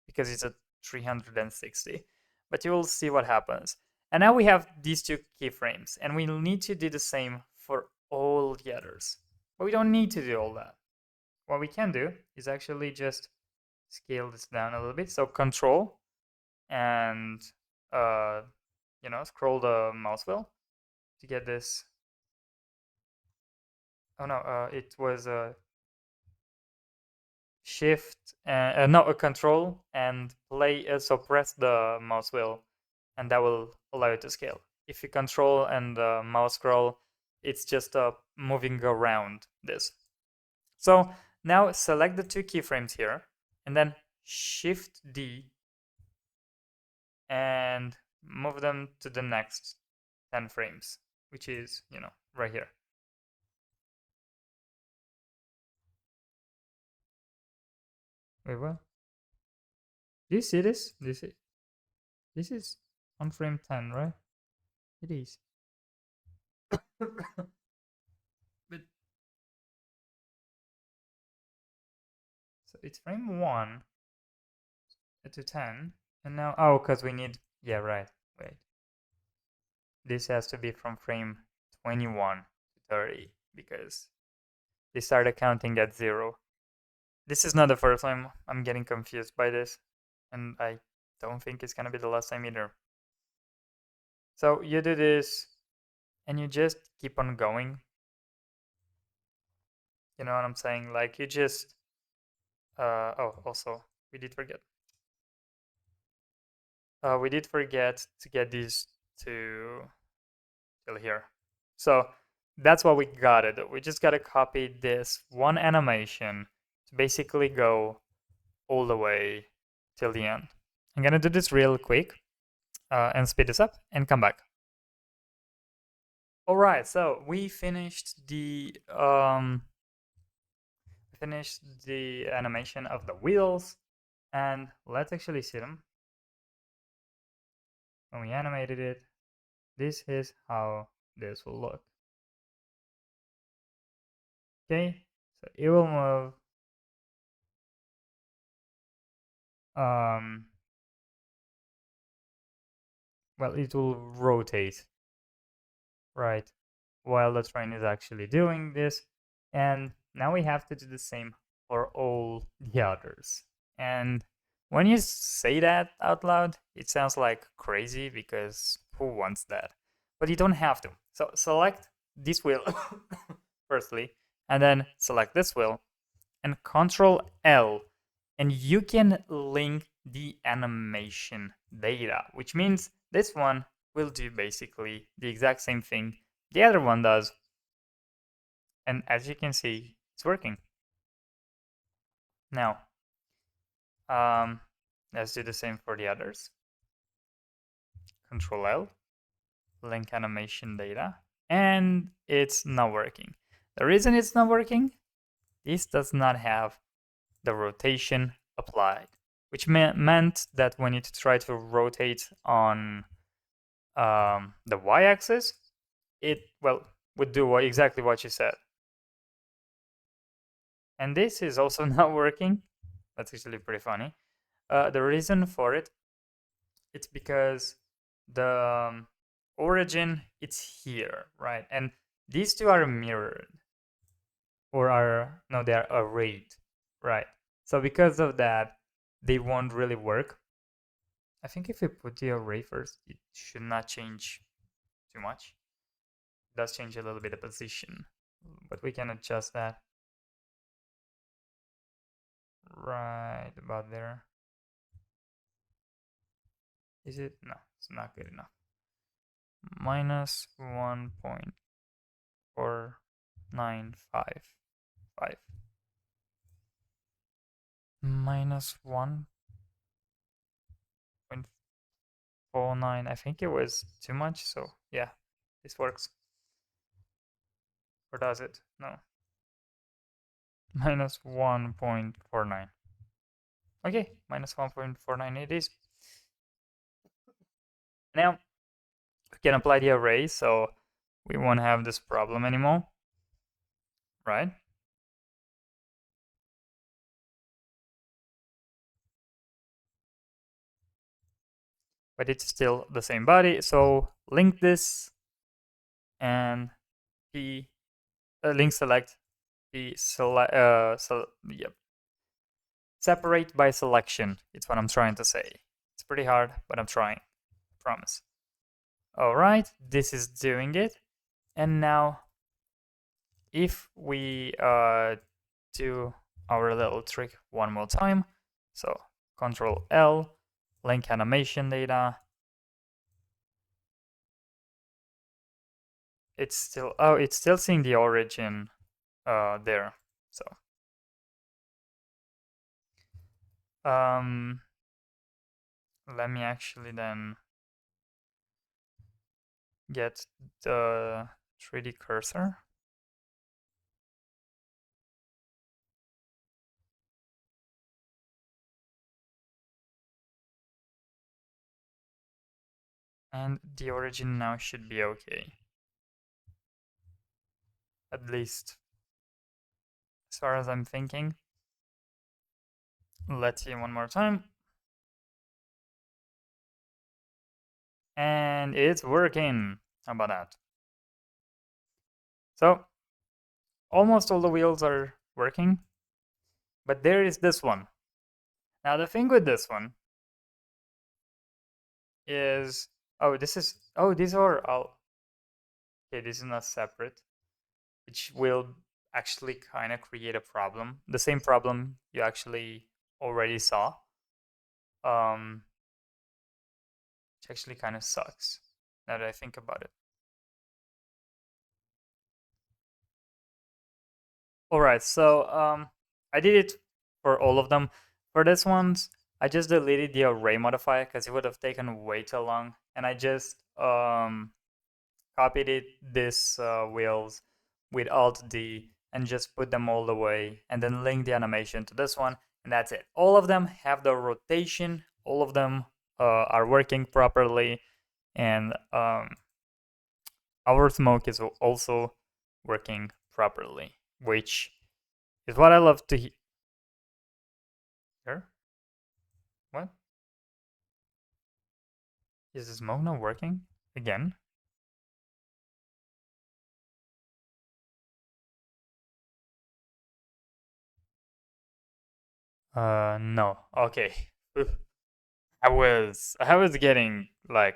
because it's a 360, but you will see what happens. And now we have these 2 keyframes, and we need to do the same for all the others. But we don't need to do all that. What we can do is actually just scale this down a little bit. So Control and scroll the mouse wheel to get this. Oh no, it was Shift and no, a Control and play. So press the mouse wheel, and that will allow you to scale. If you Control and mouse scroll, it's just moving around this. So now select the 2 keyframes here, and then Shift D and move them to the next 10 frames, which is, right here. Wait, what? Do you see this? This is on frame 10, right? It is. But so it's frame 1 to 10, and now, oh, because we need, yeah, right, wait. This has to be from frame 21 to 30 because they started counting at 0. This is not the first time I'm getting confused by this, and I don't think it's gonna be the last time either. So you do this, and you just keep on going. You know what I'm saying? Like you just, oh, also, we did forget. We did forget to get these to till here. So that's what we gotta do. We just gotta copy this one animation to basically go all the way till the end. I'm gonna do this real quick and speed this up and come back. All right, so we finished the animation of the wheels, and let's actually see them. When we animated it, this is how this will look. Okay, so it will move. Well, it will rotate, right, while the train is actually doing this. And now we have to do the same for all the others. And when you say that out loud, it sounds like crazy because who wants that? But you don't have to. So select this wheel firstly, and then select this wheel and Control L, and you can link the animation data, which means this one will do basically the exact same thing the other one does. And as you can see, it's working. Now, let's do the same for the others. Control L, link animation data, and it's not working. The reason it's not working, this does not have the rotation applied, which meant that when you try to rotate on the y-axis, it, well, would do exactly what you said. And this is also not working. That's actually pretty funny. The reason for it, it's because the origin, it's here, right? And these two are mirrored, or are, no, they are arrayed, right? So because of that, they won't really work. I think if we put the array first, it should not change too much. It does change a little bit the position, but we can adjust that right about there. Is it? No, it's not good enough. Minus 1.4955. Minus 1.49. I think it was too much, so yeah, this works. Or does it? No. Minus 1.49. Okay, minus 1.49 it is. Now, we can apply the array, so we won't have this problem anymore, right? But it's still the same body, so link this and p link select p select yep, separate by selection. It's what I'm trying to say. It's pretty hard, but I'm trying. I promise. All right, this is doing it. And now, if we do our little trick one more time, so Control L, link animation data. It's still, oh, it's still seeing the origin there. So um, let me actually then get the 3D cursor. And the origin now should be okay. At least as far as I'm thinking. Let's see one more time. And it's working. How about that? So almost all the wheels are working, but there is this one. Now the thing with this one is, oh, this is, oh, these are all, okay, this is not separate, which will actually kind of create a problem. The same problem you actually already saw. Um, which actually kind of sucks now that I think about it. All right, so I did it for all of them. For this ones, I just deleted the array modifier because it would have taken way too long, and I just copied it this wheels with Alt D and just put them all the way, and then link the animation to this one, and that's it. All of them have the rotation. All of them are working properly, and our smoke is also working properly, which is what I love to hear. What? Is the smoke not working again? No. Okay. I was getting like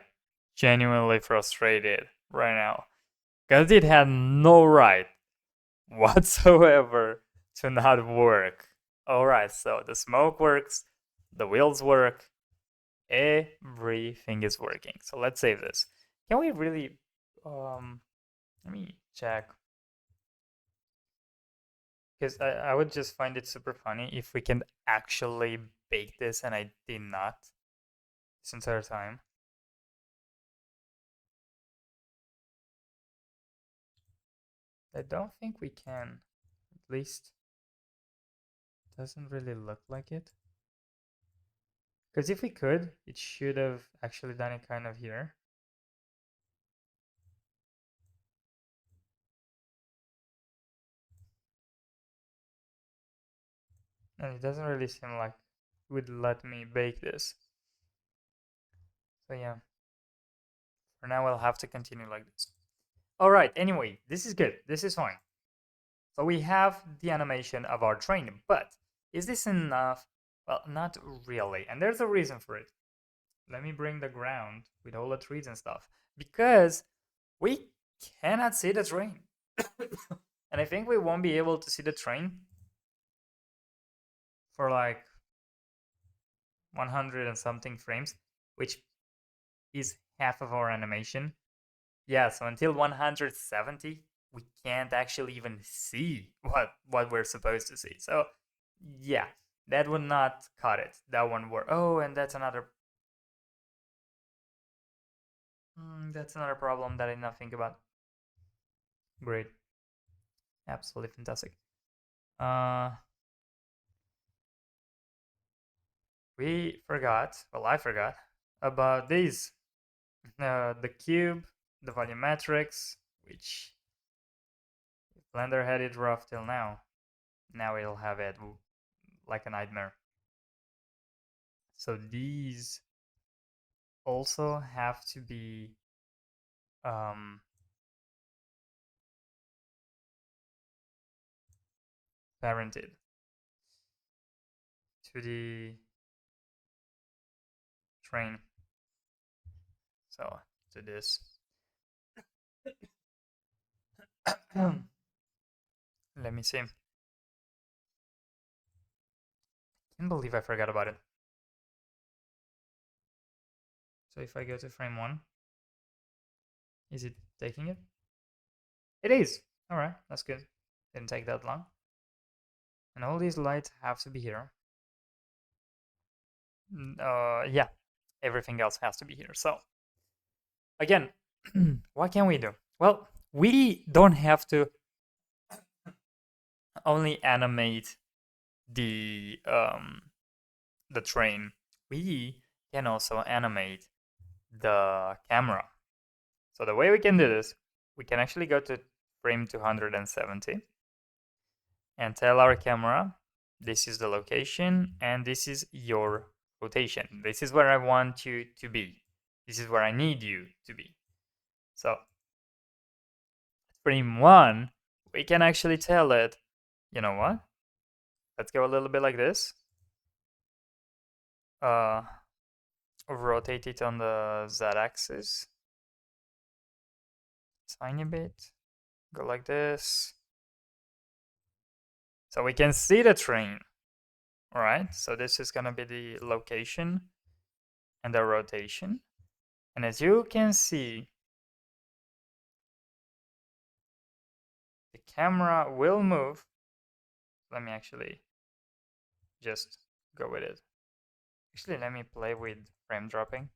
genuinely frustrated right now because it had no right whatsoever to not work. All right, so the smoke works, the wheels work, everything is working. So let's save this. Can we really let me check, because I would just find it super funny if we can actually bake this, and I did not this entire time. I don't think we can. At least doesn't really look like it. Because if we could, it should have actually done it kind of here. And it doesn't really seem like it would let me bake this. So yeah, for now I'll have to continue like this. All right, anyway, this is good. This is fine. So we have the animation of our train, but is this enough? Well, not really. And there's a reason for it. Let me bring the ground with all the trees and stuff. Because we cannot see the train. And I think we won't be able to see the train for like 100 and something frames, which is half of our animation. Yeah, so until 170, we can't actually even see what we're supposed to see. So yeah, that would not cut it. That one were and that's another problem that I did not think about. Great, absolutely fantastic. We forgot. Well, I forgot about these. The cube, the volumetrics, which Blender had it rough till now. Now it'll have it like a nightmare. So these also have to be parented to the train. So to this. Let me see. Can't believe I forgot about it. So if I go to frame 1, is it taking it? It is. All right, that's good. Didn't take that long. And all these lights have to be here. Yeah, everything else has to be here. So again, what can we do? Well, we don't have to only animate the train. We can also animate the camera. So the way we can do this, we can actually go to frame 270 and tell our camera, this is the location and this is your rotation. This is where I want you to be. This is where I need you to be. So frame 1, we can actually tell it, you know what? Let's go a little bit like this. Rotate it on the z-axis. Tiny bit. Go like this. So we can see the train. All right, so this is gonna be the location and the rotation. And as you can see, the camera will move. Let me actually just go with it. Actually, let me play with frame dropping.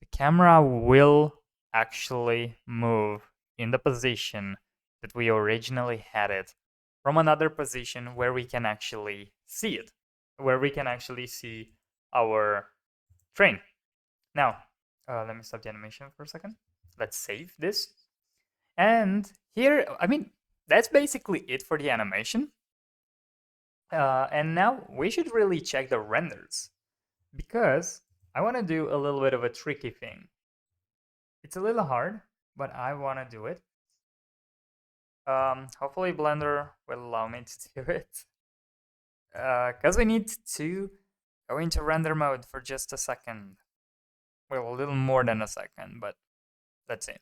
The camera will actually move in the position that we originally had it from another position where we can actually see it, where we can actually see our train. Now, let me stop the animation for a second. Let's save this. And here, I mean, that's basically it for the animation. And now we should really check the renders because I want to do a little bit of a tricky thing. It's a little hard, but I want to do it. Hopefully Blender will allow me to do it. Because we need to go into render mode for just a second. Well, a little more than a second, but let's see.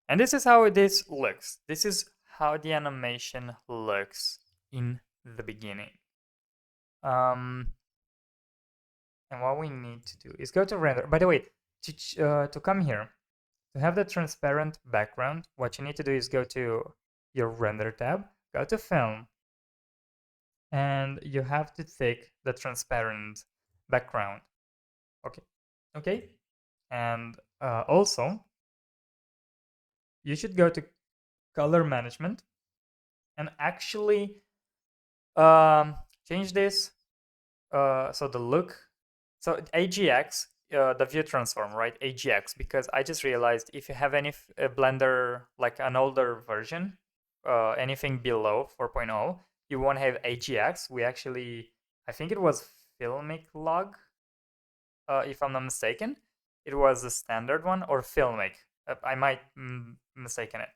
And this is how this looks. This is how the animation looks in the beginning. And what we need to do is go to render. By the way, to come here, to have the transparent background, what you need to do is go to your render tab, go to film, and you have to take the transparent background. Okay. And also, you should go to color management and actually change this. So the look, so AGX, the view transform, right? AGX, because I just realized if you have any Blender, like an older version, anything below 4.0, you won't have AGX. We actually, I think it was Filmic Log, if I'm not mistaken. It was the standard one, or Filmic. I might mistaken it.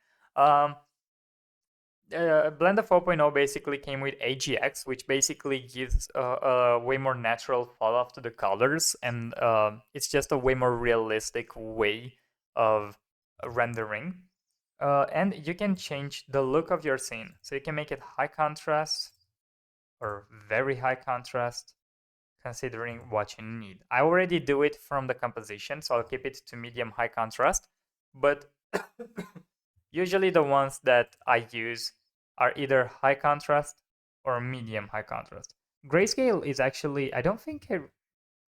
Blender 4.0 basically came with AGX, which basically gives a way more natural fall off to the colors, and it's just a way more realistic way of rendering. And you can change the look of your scene. So you can make it high contrast or very high contrast, considering what you need. I already do it from the composition, so I'll keep it to medium high contrast. But usually the ones that I use are either high contrast or medium high contrast. Grayscale is actually, I don't think I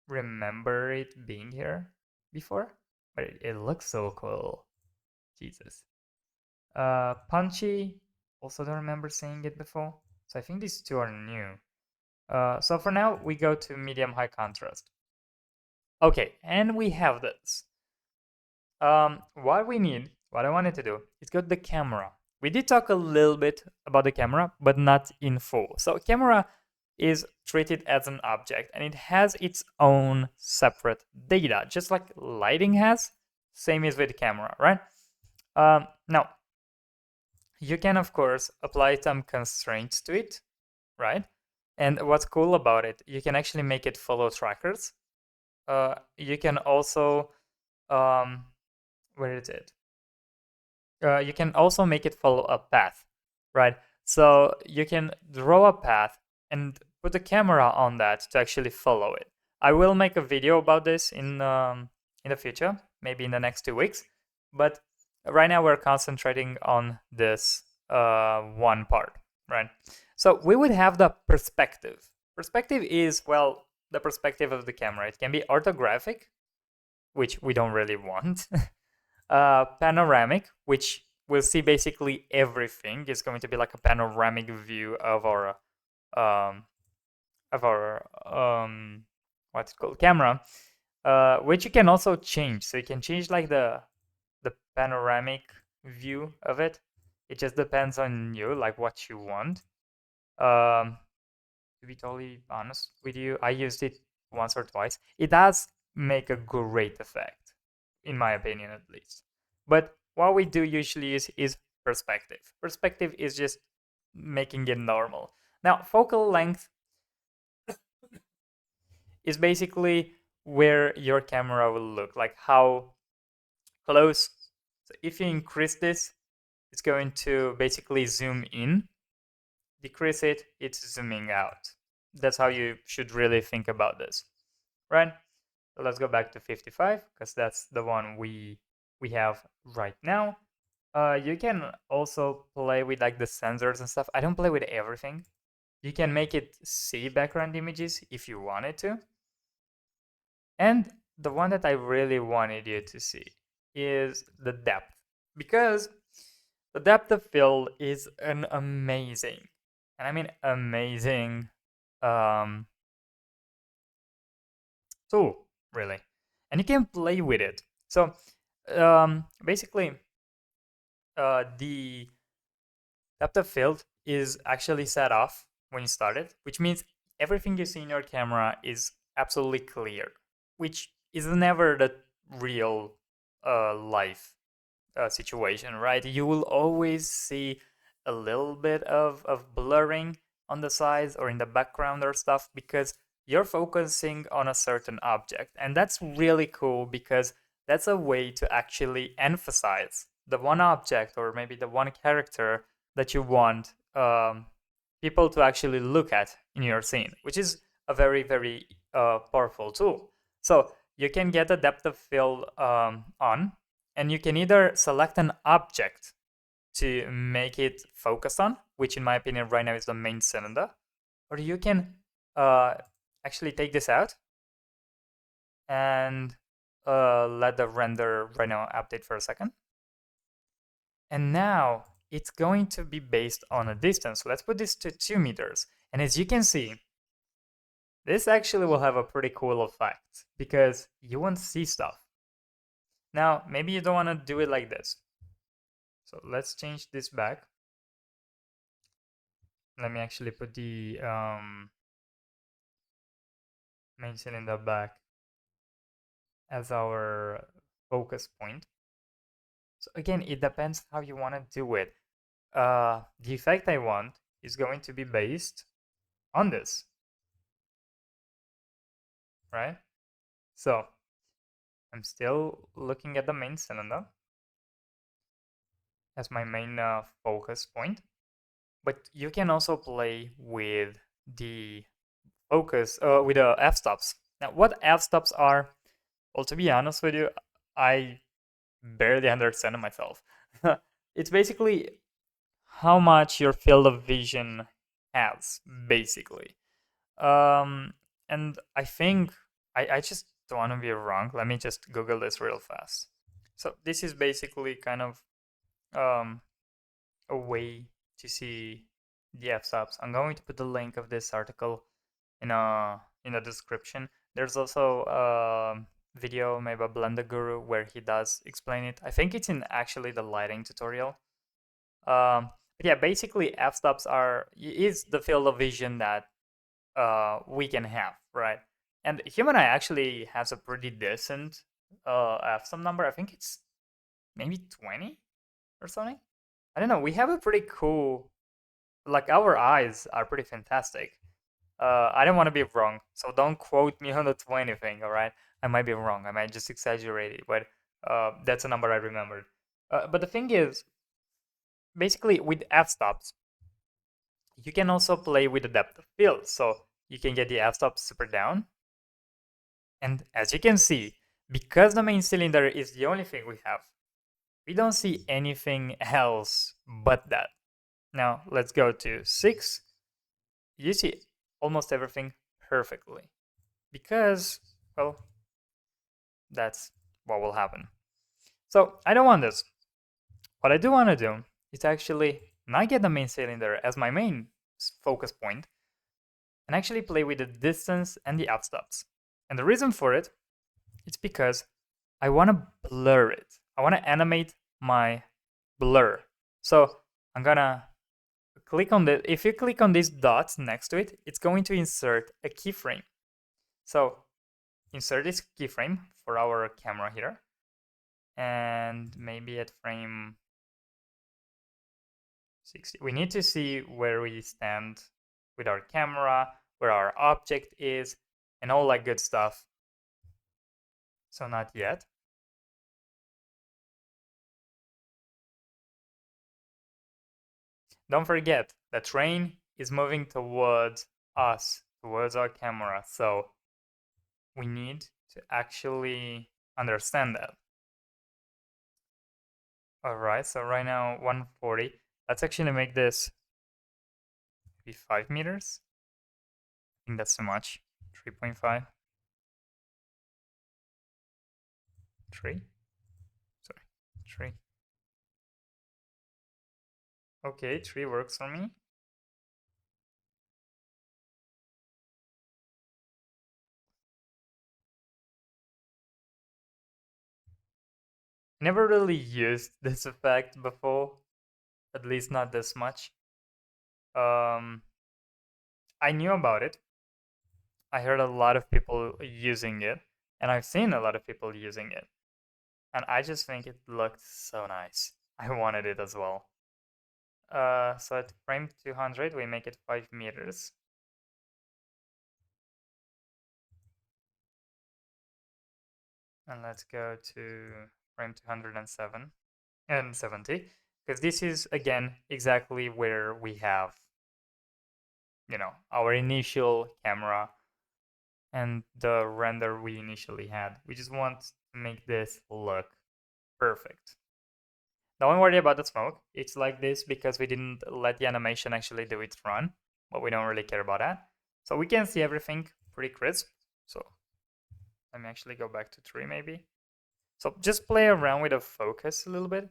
remember it being here before, but it looks so cool. Jesus. Punchy, also don't remember seeing it before. So I think these two are new. So for now, we go to medium high contrast. Okay, and we have this. What I wanted to do is go to the camera. We did talk a little bit about the camera, but not in full. So camera is treated as an object, and it has its own separate data, just like lighting has. Same is with camera, right? Now, you can, of course, apply some constraints to it, right? And what's cool about it, you can actually make it follow trackers. You can also, where is it? You can also make it follow a path, right? So you can draw a path and put the camera on that to actually follow it. I will make a video about this in the future, maybe in the next 2 weeks. But right now we're concentrating on this one part, right? So we would have the perspective. Perspective is, well, the perspective of the camera. It can be orthographic, which we don't really want. Panoramic, which we'll see basically everything. It's going to be like a panoramic view of our what's it called, camera, which you can also change. So you can change like the panoramic view of it. It just depends on you, like what you want. To be totally honest with you, I used it once or twice. It does make a great effect, in my opinion at least. But what we do usually is perspective. Perspective is just making it normal. Now, focal length is basically where your camera will look, like how close. So if you increase this, it's going to basically zoom in. Decrease it, it's zooming out. That's how you should really think about this, right? So let's go back to 55 because that's the one we have right now. You can also play with like the sensors and stuff. I don't play with everything. You can make it see background images if you wanted to. And the one that I really wanted you to see is the depth, because the depth of field is an amazing, and I mean amazing, um, tool, really. And you can play with it. So basically, the depth of field is actually set off when you start it, which means everything you see in your camera is absolutely clear, which is never the real life situation, right? You will always see a little bit of blurring on the sides or in the background or stuff because you're focusing on a certain object. And that's really cool because that's a way to actually emphasize the one object or maybe the one character that you want people to actually look at in your scene, which is a very, very powerful tool. So you can get a depth of field on, and you can either select an object to make it focus on, which in my opinion right now is the main cylinder, or you can actually take this out and let the render right now update for a second. And now it's going to be based on a distance. So let's put this to 2 meters. And as you can see, this actually will have a pretty cool effect because you won't see stuff. Now, maybe you don't want to do it like this. So let's change this back. Let me actually put the main cylinder back as our focus point. So again, it depends how you want to do it. The effect I want is going to be based on this, right? So I'm still looking at the main cylinder as my main focus point, but you can also play with the focus with the f-stops. Now, what f-stops are? Well, to be honest with you, I barely understand it myself. It's basically how much your field of vision has, basically. Um, and I think I just don't want to be wrong. Let me just Google this real fast. So this is basically kind of um, a way to see the f-stops. I'm going to put the link of this article in the description. There's also a video made by Blender Guru where he does explain it. I think it's in actually the lighting tutorial. But yeah, basically f-stops is the field of vision that we can have, right? And human eye actually has a pretty decent f-stop number. I think it's maybe 20 or something. I don't know. We have a pretty cool, like our eyes are pretty fantastic. I don't want to be wrong, so don't quote me on the 20 thing, all right? I might be wrong. I might just exaggerate it, but that's a number I remembered. But the thing is, basically with f-stops, you can also play with the depth of field. So you can get the f-stop super down. And as you can see, because the main cylinder is the only thing we have, we don't see anything else but that. Now let's go to 6. You see almost everything perfectly. Because, well, that's what will happen. So I don't want this. What I do want to do is actually not get the main cylinder as my main focus point and actually play with the distance and the f-stops. And the reason for it is because I want to blur it. I want to animate my blur. So I'm gonna click on the, if you click on these dots next to it, it's going to insert a keyframe. So insert this keyframe for our camera here. And maybe at frame 60. We need to see where we stand with our camera, where our object is, and all that good stuff. So not yet. Don't forget, the train is moving towards us, towards our camera. So we need to actually understand that. All right, so right now 140. Let's actually make this maybe 5 meters. I think that's too much. 3.5. 3. Sorry, 3. Okay, 3 works for me. Never really used this effect before, at least not this much. I knew about it. I heard a lot of people using it, and I've seen a lot of people using it. And I just think it looked so nice. I wanted it as well. So at frame 200, we make it 5 meters. And let's go to frame 207 and 70, because this is, again, exactly where we have, our initial camera and the render we initially had. We just want to make this look perfect. Don't worry about the smoke. It's like this because we didn't let the animation actually do its run, but we don't really care about that. So we can see everything pretty crisp. So let me actually go back to 3 maybe. So just play around with the focus a little bit.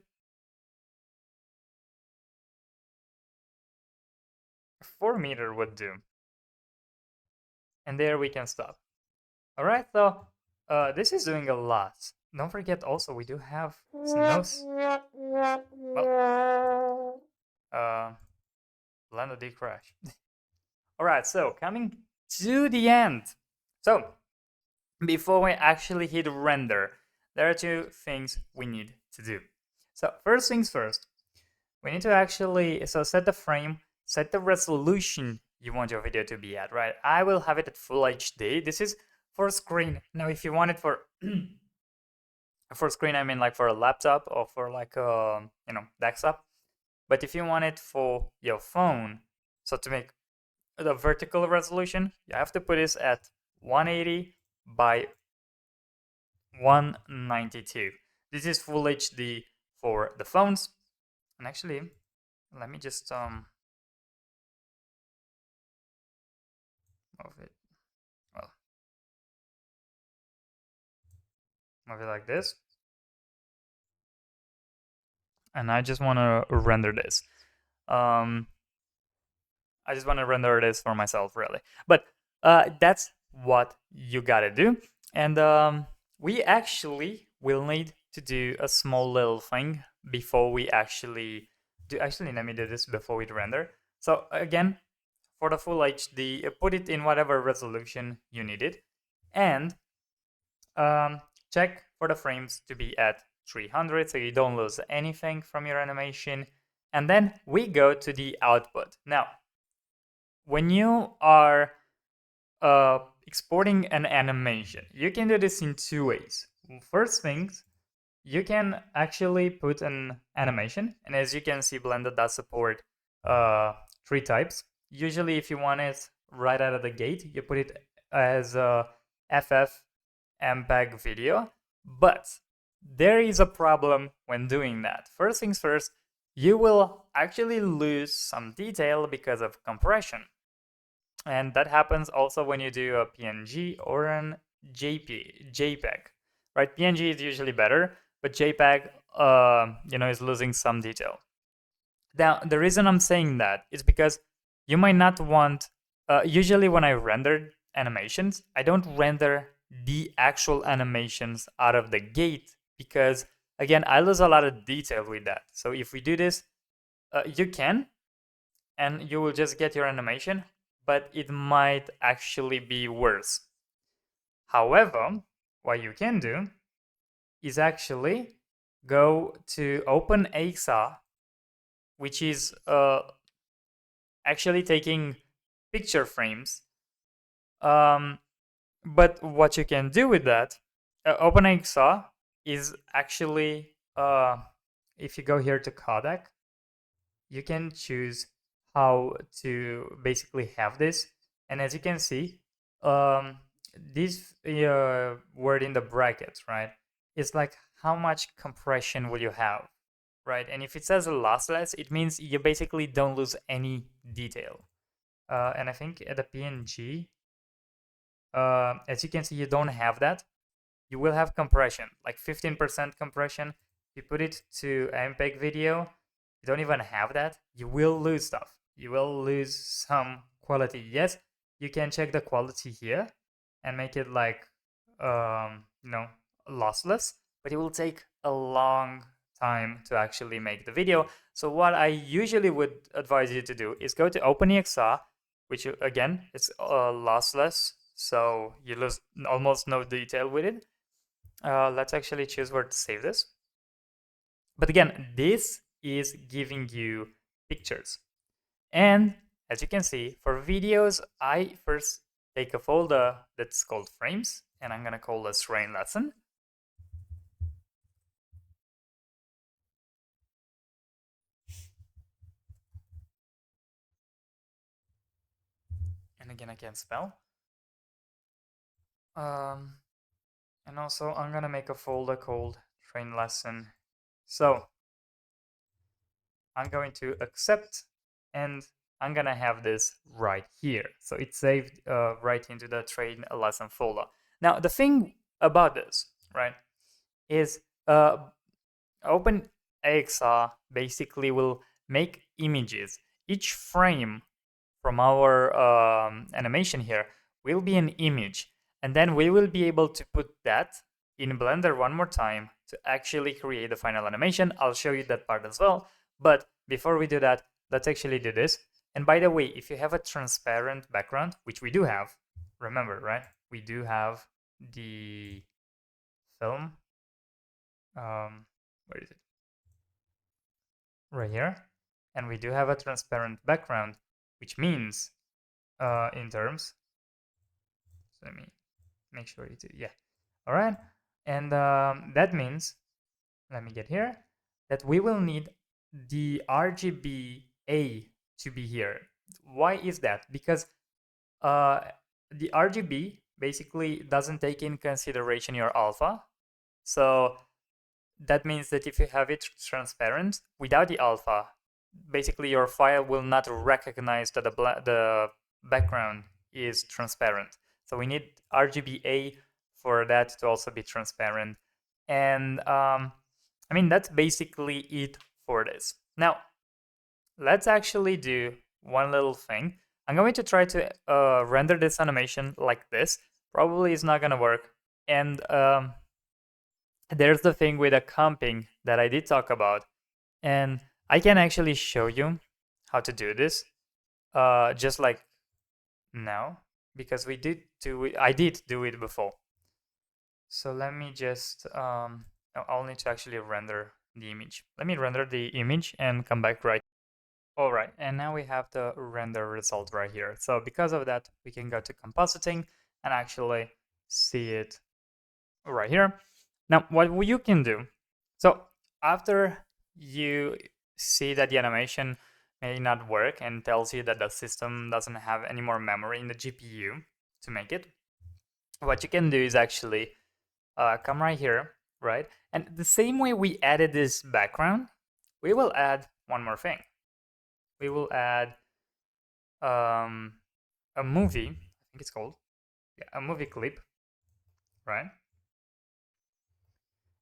4 meter would do. And there we can stop. All right, so this is doing a lot. Don't forget also we do have some notes. Well, Blender did crash. All right, so coming to the end. So before we actually hit render, there are two things we need to do. So first things first, we need to actually set the frame, set the resolution you want your video to be at, right? I will have it at full HD. This is for screen. Now, if you want it for for screen, I mean like for a laptop or for like a desktop. But if you want it for your phone, so to make the vertical resolution, you have to put this at 180 by 192. This is full HD for the phones. And actually, let me just move it. Well, move it like this. And I just want to render this. I just want to render this for myself, really. But that's what you gotta do. And we actually will need to do a small little thing before we actually do. Actually, let me do this before we render. So again, for the full HD, put it in whatever resolution you need it, and check for the frames to be at 300 so you don't lose anything from your animation. And then we go to the output. Now, when you are exporting an animation, you can do this in two ways. First things, you can actually put an animation, and as you can see, Blender does support three types. Usually, if you want it right out of the gate, you put it as a FF MPEG video, but there is a problem when doing that. First things first, you will actually lose some detail because of compression. And that happens also when you do a PNG or an JPEG, right? PNG is usually better, but JPEG, is losing some detail. Now, the reason I'm saying that is because you might not want. Usually, when I render animations, I don't render the actual animations out of the gate because, again, I lose a lot of detail with that. So if we do this, you can, and you will just get your animation, but it might actually be worse. However, what you can do is actually go to OpenAXA, which is actually taking picture frames. But what you can do with that, OpenAXA is actually, if you go here to codec, you can choose how to basically have this. And as you can see, this word in the brackets, right, is like how much compression will you have, right? And if it says lossless, it means you basically don't lose any detail. And I think at the PNG, as you can see, you don't have that. You will have compression, like 15% compression. If you put it to MPEG video, you don't even have that. You will lose stuff. You will lose some quality. Yes, you can check the quality here and make it like, lossless, but it will take a long time to actually make the video. So what I usually would advise you to do is go to OpenAXA, which again, it's lossless, so you lose almost no detail with it. Let's actually choose where to save this. But again, this is giving you pictures. And as you can see, for videos, I first take a folder that's called frames, and I'm gonna call this TrainLesson. And again, I can't spell. And also I'm gonna make a folder called TrainLesson. So I'm going to accept, and I'm gonna have this right here. So it's saved right into the TrainLesson folder. Now the thing about this, right, is OpenAXA basically will make images. Each frame from our animation here will be an image, and then we will be able to put that in Blender one more time to actually create the final animation. I'll show you that part as well, but before we do that, let's actually do this. And by the way, if you have a transparent background, which we do have, remember, right? We do have the film. Where is it? Right here. And we do have a transparent background, which means in terms, so let me make sure it's, yeah. All right. And that means, let me get here, that we will need the RGBA to be here. Why is that? Because the RGB basically doesn't take in consideration your alpha. So that means that if you have it transparent without the alpha, basically your file will not recognize that the background is transparent. So we need RGBA for that to also be transparent. And I mean, that's basically it for this. Now, let's actually do one little thing. I'm going to try to render this animation like this. Probably it's not going to work. And there's the thing with the comping that I did talk about. And I can actually show you how to do this just like now, because we did do it. I did do it before. So let me just, I'll need to actually render the image. Let me render the image and come back right. All right, and now we have the render result right here. So because of that, we can go to compositing and actually see it right here. Now, what you can do, so after you see that the animation may not work and tells you that the system doesn't have any more memory in the GPU to make it, what you can do is actually come right here, right? And the same way we added this background, we will add one more thing. We will add a movie, I think it's called, yeah, a movie clip, right?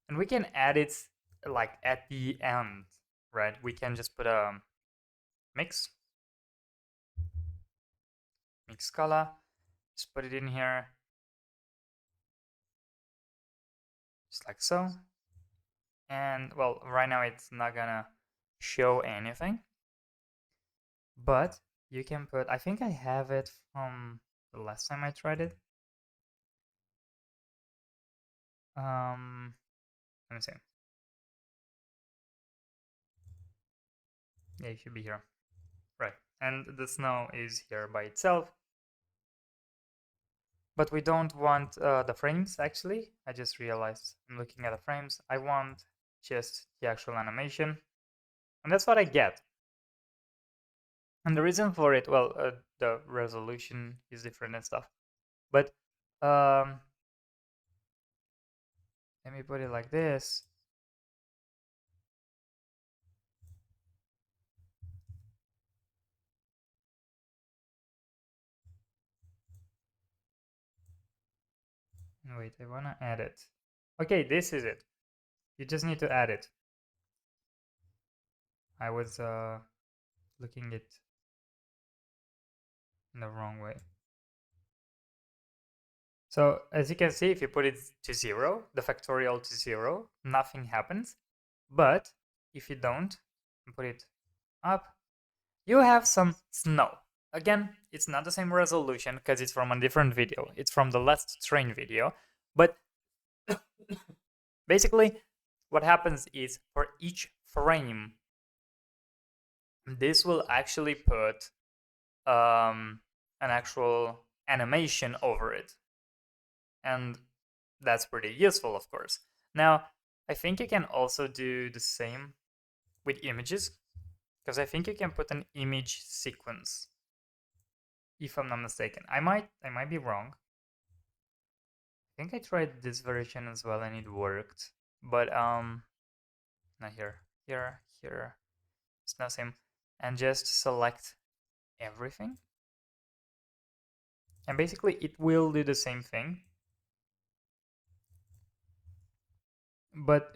And we can add it like at the end, right? We can just put a mix color, just put it in here, just like so. And well, right now it's not gonna show anything, but you can put, I think I have it from the last time I tried it. Let me see. Yeah, it should be here. Right. And the snow is here by itself. But we don't want the frames, actually. I just realized I'm looking at the frames. I want just the actual animation. And that's what I get. And the reason for it, well, the resolution is different and stuff. But let me put it like this. Wait, I wanna add it. Okay, this is it. You just need to add it. I was looking it in the wrong way. So as you can see, if you put it to 0, the factorial to 0, nothing happens. But if you don't put it up, you have some snow. Again, it's not the same resolution because it's from a different video. It's from the last train video. But basically, what happens is for each frame, this will actually put an actual animation over it. And that's pretty useful, of course. Now, I think you can also do the same with images, because I think you can put an image sequence, if I'm not mistaken. I might be wrong. I think I tried this version as well and it worked, but not here, it's not same. And just select everything, and basically it will do the same thing, but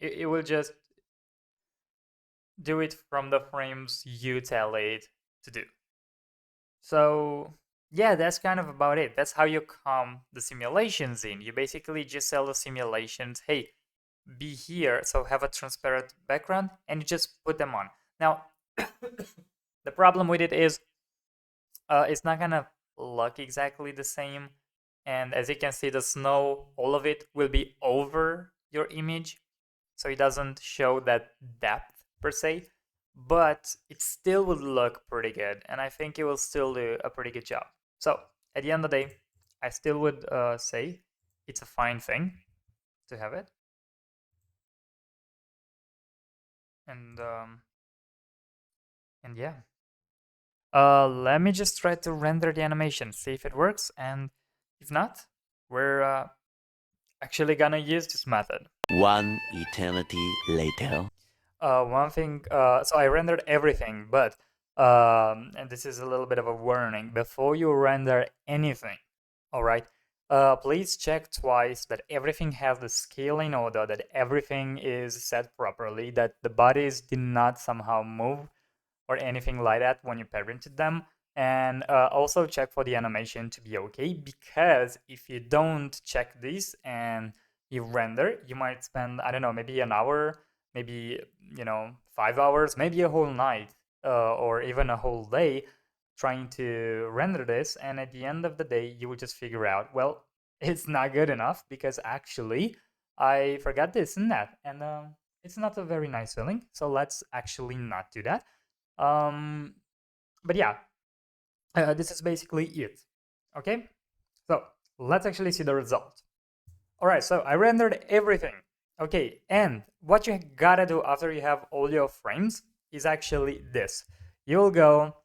it will just do it from the frames you tell it to do. So yeah, that's kind of about it. That's how you come the simulations in. You basically just tell the simulations, hey, be here, so have a transparent background, and you just put them on. Now, The problem with it is it's not gonna look exactly the same. And as you can see, the snow, all of it will be over your image. So it doesn't show that depth per se, but it still would look pretty good. And I think it will still do a pretty good job. So at the end of the day, I still would say it's a fine thing to have it. And yeah. Let me just try to render the animation, see if it works, and if not, we're actually gonna use this method. One eternity later. One thing, so I rendered everything, but and this is a little bit of a warning, before you render anything, all right, please check twice that everything has the scale in order, that everything is set properly, that the bodies did not somehow move or anything like that when you parented them. And also check for the animation to be okay, because if you don't check this and you render, you might spend, I don't know, maybe an hour, maybe, 5 hours, maybe a whole night, or even a whole day trying to render this. And at the end of the day, you will just figure out, well, it's not good enough because actually I forgot this and that. And it's not a very nice feeling. So let's actually not do that. Um, but yeah, this is basically it. Okay, so let's actually see the result. All right, so I rendered everything. Okay, and what you gotta do after you have all your frames is actually this. You'll go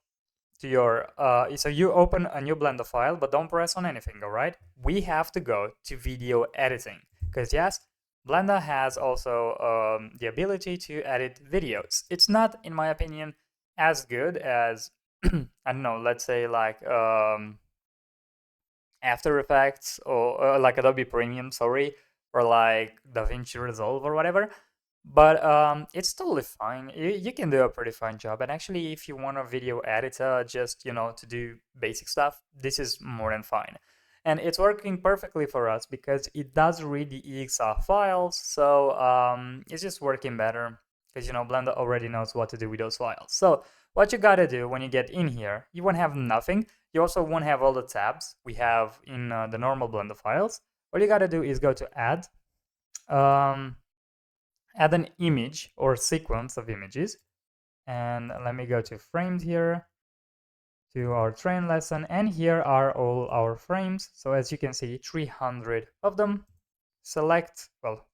to your, so you open a new Blender file, but don't press on anything, all right? We have to go to video editing, because yes, Blender has also the ability to edit videos. It's not, in my opinion, as good as, I don't know, let's say like After Effects, or like Adobe Premium, sorry, or like DaVinci Resolve or whatever. But it's totally fine. You can do a pretty fine job. And actually, if you want a video editor just, to do basic stuff, this is more than fine. And it's working perfectly for us because it does read the EXR files. So it's just working better because, Blender already knows what to do with those files. So what you gotta do when you get in here, you won't have nothing. You also won't have all the tabs we have in the normal Blender files. All you gotta do is go to Add, add an image or sequence of images. And let me go to frames here, to our train lesson, and here are all our frames. So as you can see, 300 of them. Select, well,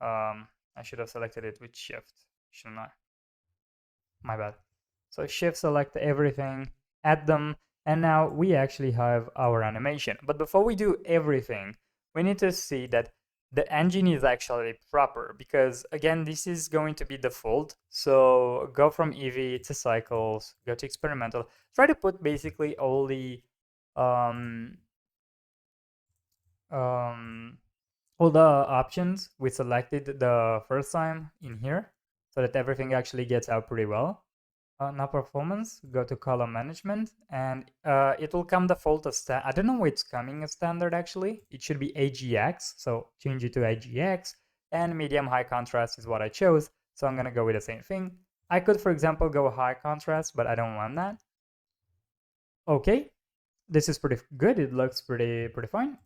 I should have selected it with shift, shouldn't I? My bad. So shift select everything, add them, and now we actually have our animation. But before we do everything, we need to see that the engine is actually proper, because again, this is going to be default. So go from Eevee to Cycles, go to experimental, try to put basically all the um, um, all the options we selected the first time in here, so that everything actually gets out pretty well. Now performance, go to color management, and it will come default as I don't know why it's coming as standard actually. It should be AGX, so change it to AGX, and medium high contrast is what I chose, so I'm gonna go with the same thing. I could, for example, go high contrast, but I don't want that. Okay, this is pretty good. It looks pretty fine.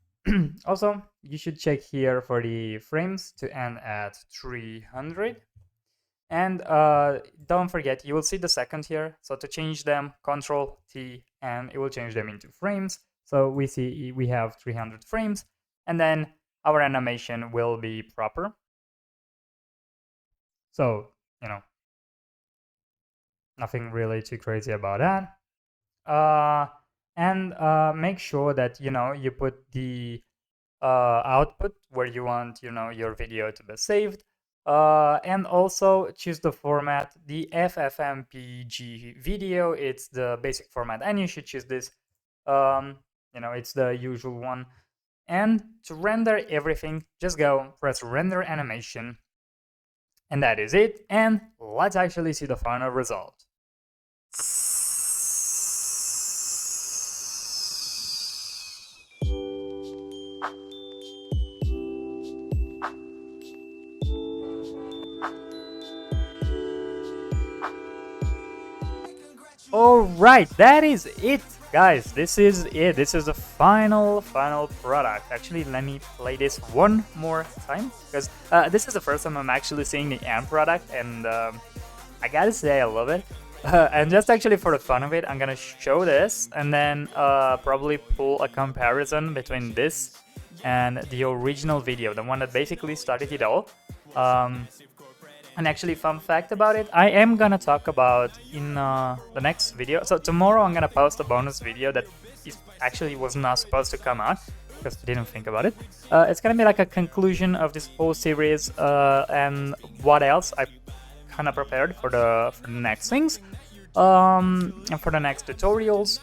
Also, you should check here for the frames to end at 300. And don't forget, you will see the second here. So to change them, Control T, and it will change them into frames. So we see we have 300 frames, and then our animation will be proper. So, nothing really too crazy about that. And make sure that, you put the output where you want, your video to be saved. And also choose the format, the FFmpeg video. It's the basic format, and you should choose this. It's the usual one. And to render everything, just go press render animation, and that is it. And let's actually see the final result. Alright, that is it, guys. This is it. This is the final product. Actually, let me play this one more time, because this is the first time I'm actually seeing the end product, and I gotta say I love it. And just actually for the fun of it, I'm gonna show this and then probably pull a comparison between this and the original video, the one that basically started it all. And actually, fun fact about it, I am gonna talk about in the next video. So tomorrow I'm gonna post a bonus video that actually was not supposed to come out because I didn't think about it. It's gonna be like a conclusion of this whole series and what else I kind of prepared for the next things, and for the next tutorials.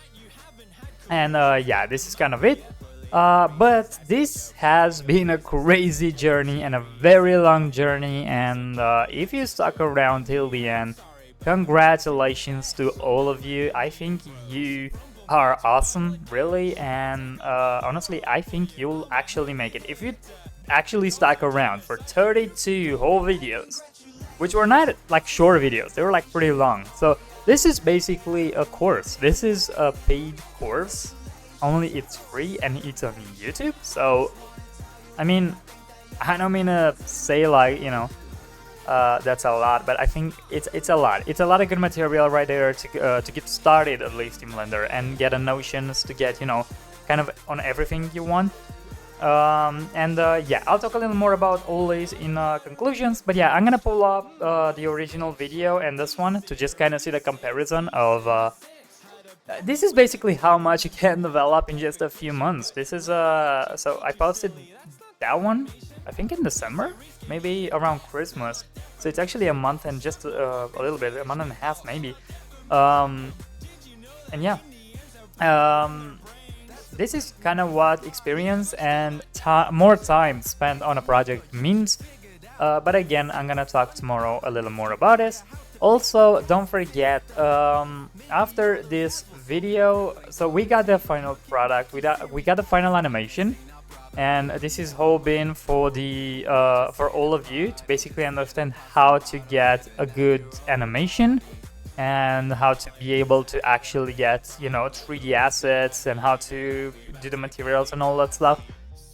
And yeah, this is kind of it. But this has been a crazy journey and a very long journey, and if you stuck around till the end, congratulations to all of you. I think you are awesome, really, and honestly, I think you'll actually make it. If you actually stuck around for 32 whole videos, which were not like short videos, they were like pretty long. So this is basically a course. This is a paid course. Only it's free and it's on YouTube. So I mean, I don't mean to say like, you know, that's a lot, but I think it's a lot. It's a lot of good material right there to get started, at least in Blender, and get a notions to get, you know, kind of on everything you want. Yeah, I'll talk a little more about all these in conclusions, but yeah, I'm gonna pull up the original video and this one to just kind of see the comparison of this is basically how much you can develop in just a few months. This is so I posted that one I think in December, maybe around Christmas, so it's actually a month and just a little bit, a month and a half maybe. And yeah, this is kind of what experience and more time spent on a project means. But again, I'm gonna talk tomorrow a little more about this. Also, don't forget, after this video, so we got the final product, we got the final animation, and this is all been for the for all of you to basically understand how to get a good animation and how to be able to actually get, you know, 3D assets and how to do the materials and all that stuff.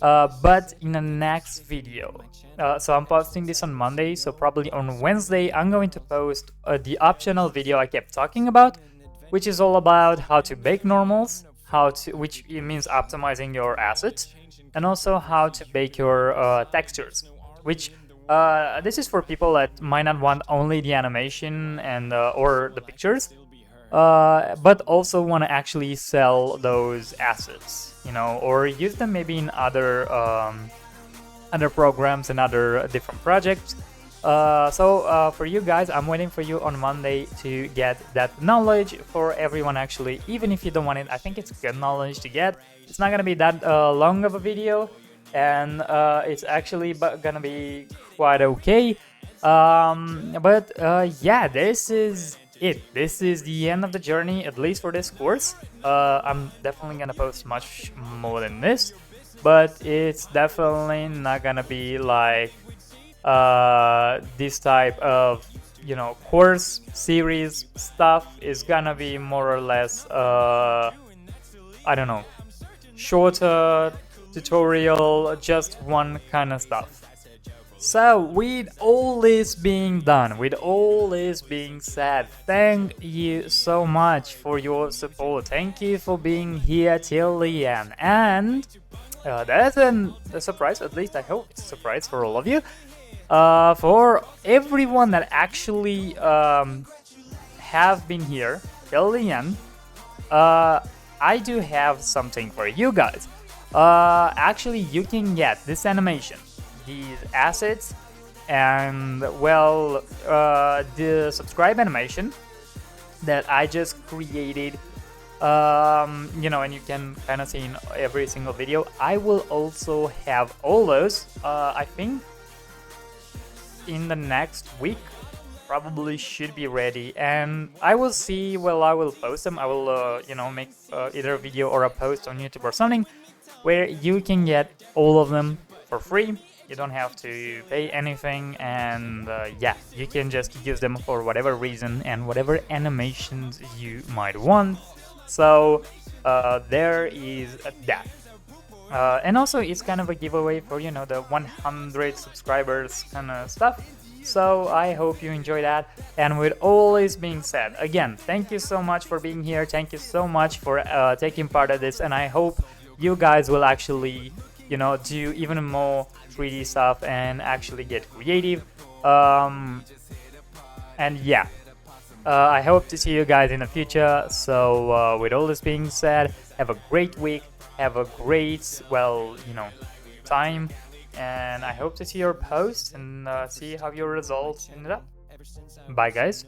But in the next video, so I'm posting this on Monday, so probably on Wednesday I'm going to post the optional video I kept talking about, which is all about how to bake normals, which means optimizing your assets, and also how to bake your textures, which this is for people that might not want only the animation and or the pictures, but also want to actually sell those assets, you know, or use them maybe in other programs and other different projects. So for you guys, I'm waiting for you on Monday to get that knowledge for everyone. Actually, even if you don't want it, I think it's good knowledge to get. It's not gonna be that long of a video, and it's actually gonna be quite okay. But yeah, this is it. This is the end of the journey, at least for this course. I'm definitely gonna post much more than this, but it's definitely not gonna be like this type of, you know, course series stuff. Is gonna be more or less I don't know, shorter tutorial, just one kind of stuff. So with all this being done, with all this being said, thank you so much for your support. Thank you for being here till the end. And that's a surprise, at least I hope it's a surprise for all of you. For everyone that actually have been here till the end, I do have something for you guys. Actually, you can get this animation, these assets, and well, the subscribe animation that I just created, you know, and you can kind of see in every single video. I will also have all those, I think in the next week, probably should be ready, and I will see, well, I will post them. I will you know, make either a video or a post on YouTube or something where you can get all of them for free. You don't have to pay anything, and yeah, you can just use them for whatever reason and whatever animations you might want. So there is that. And also, it's kind of a giveaway for, you know, the 100 subscribers kind of stuff. So I hope you enjoy that. And with all this being said, again, thank you so much for being here. Thank you so much for taking part of this. And I hope you guys will actually, you know, do even more 3D stuff and actually get creative. And yeah, I hope to see you guys in the future. So with all this being said, have a great week. Have a great, well, you know, time. And I hope to see your posts and see how your results ended up. Bye, guys.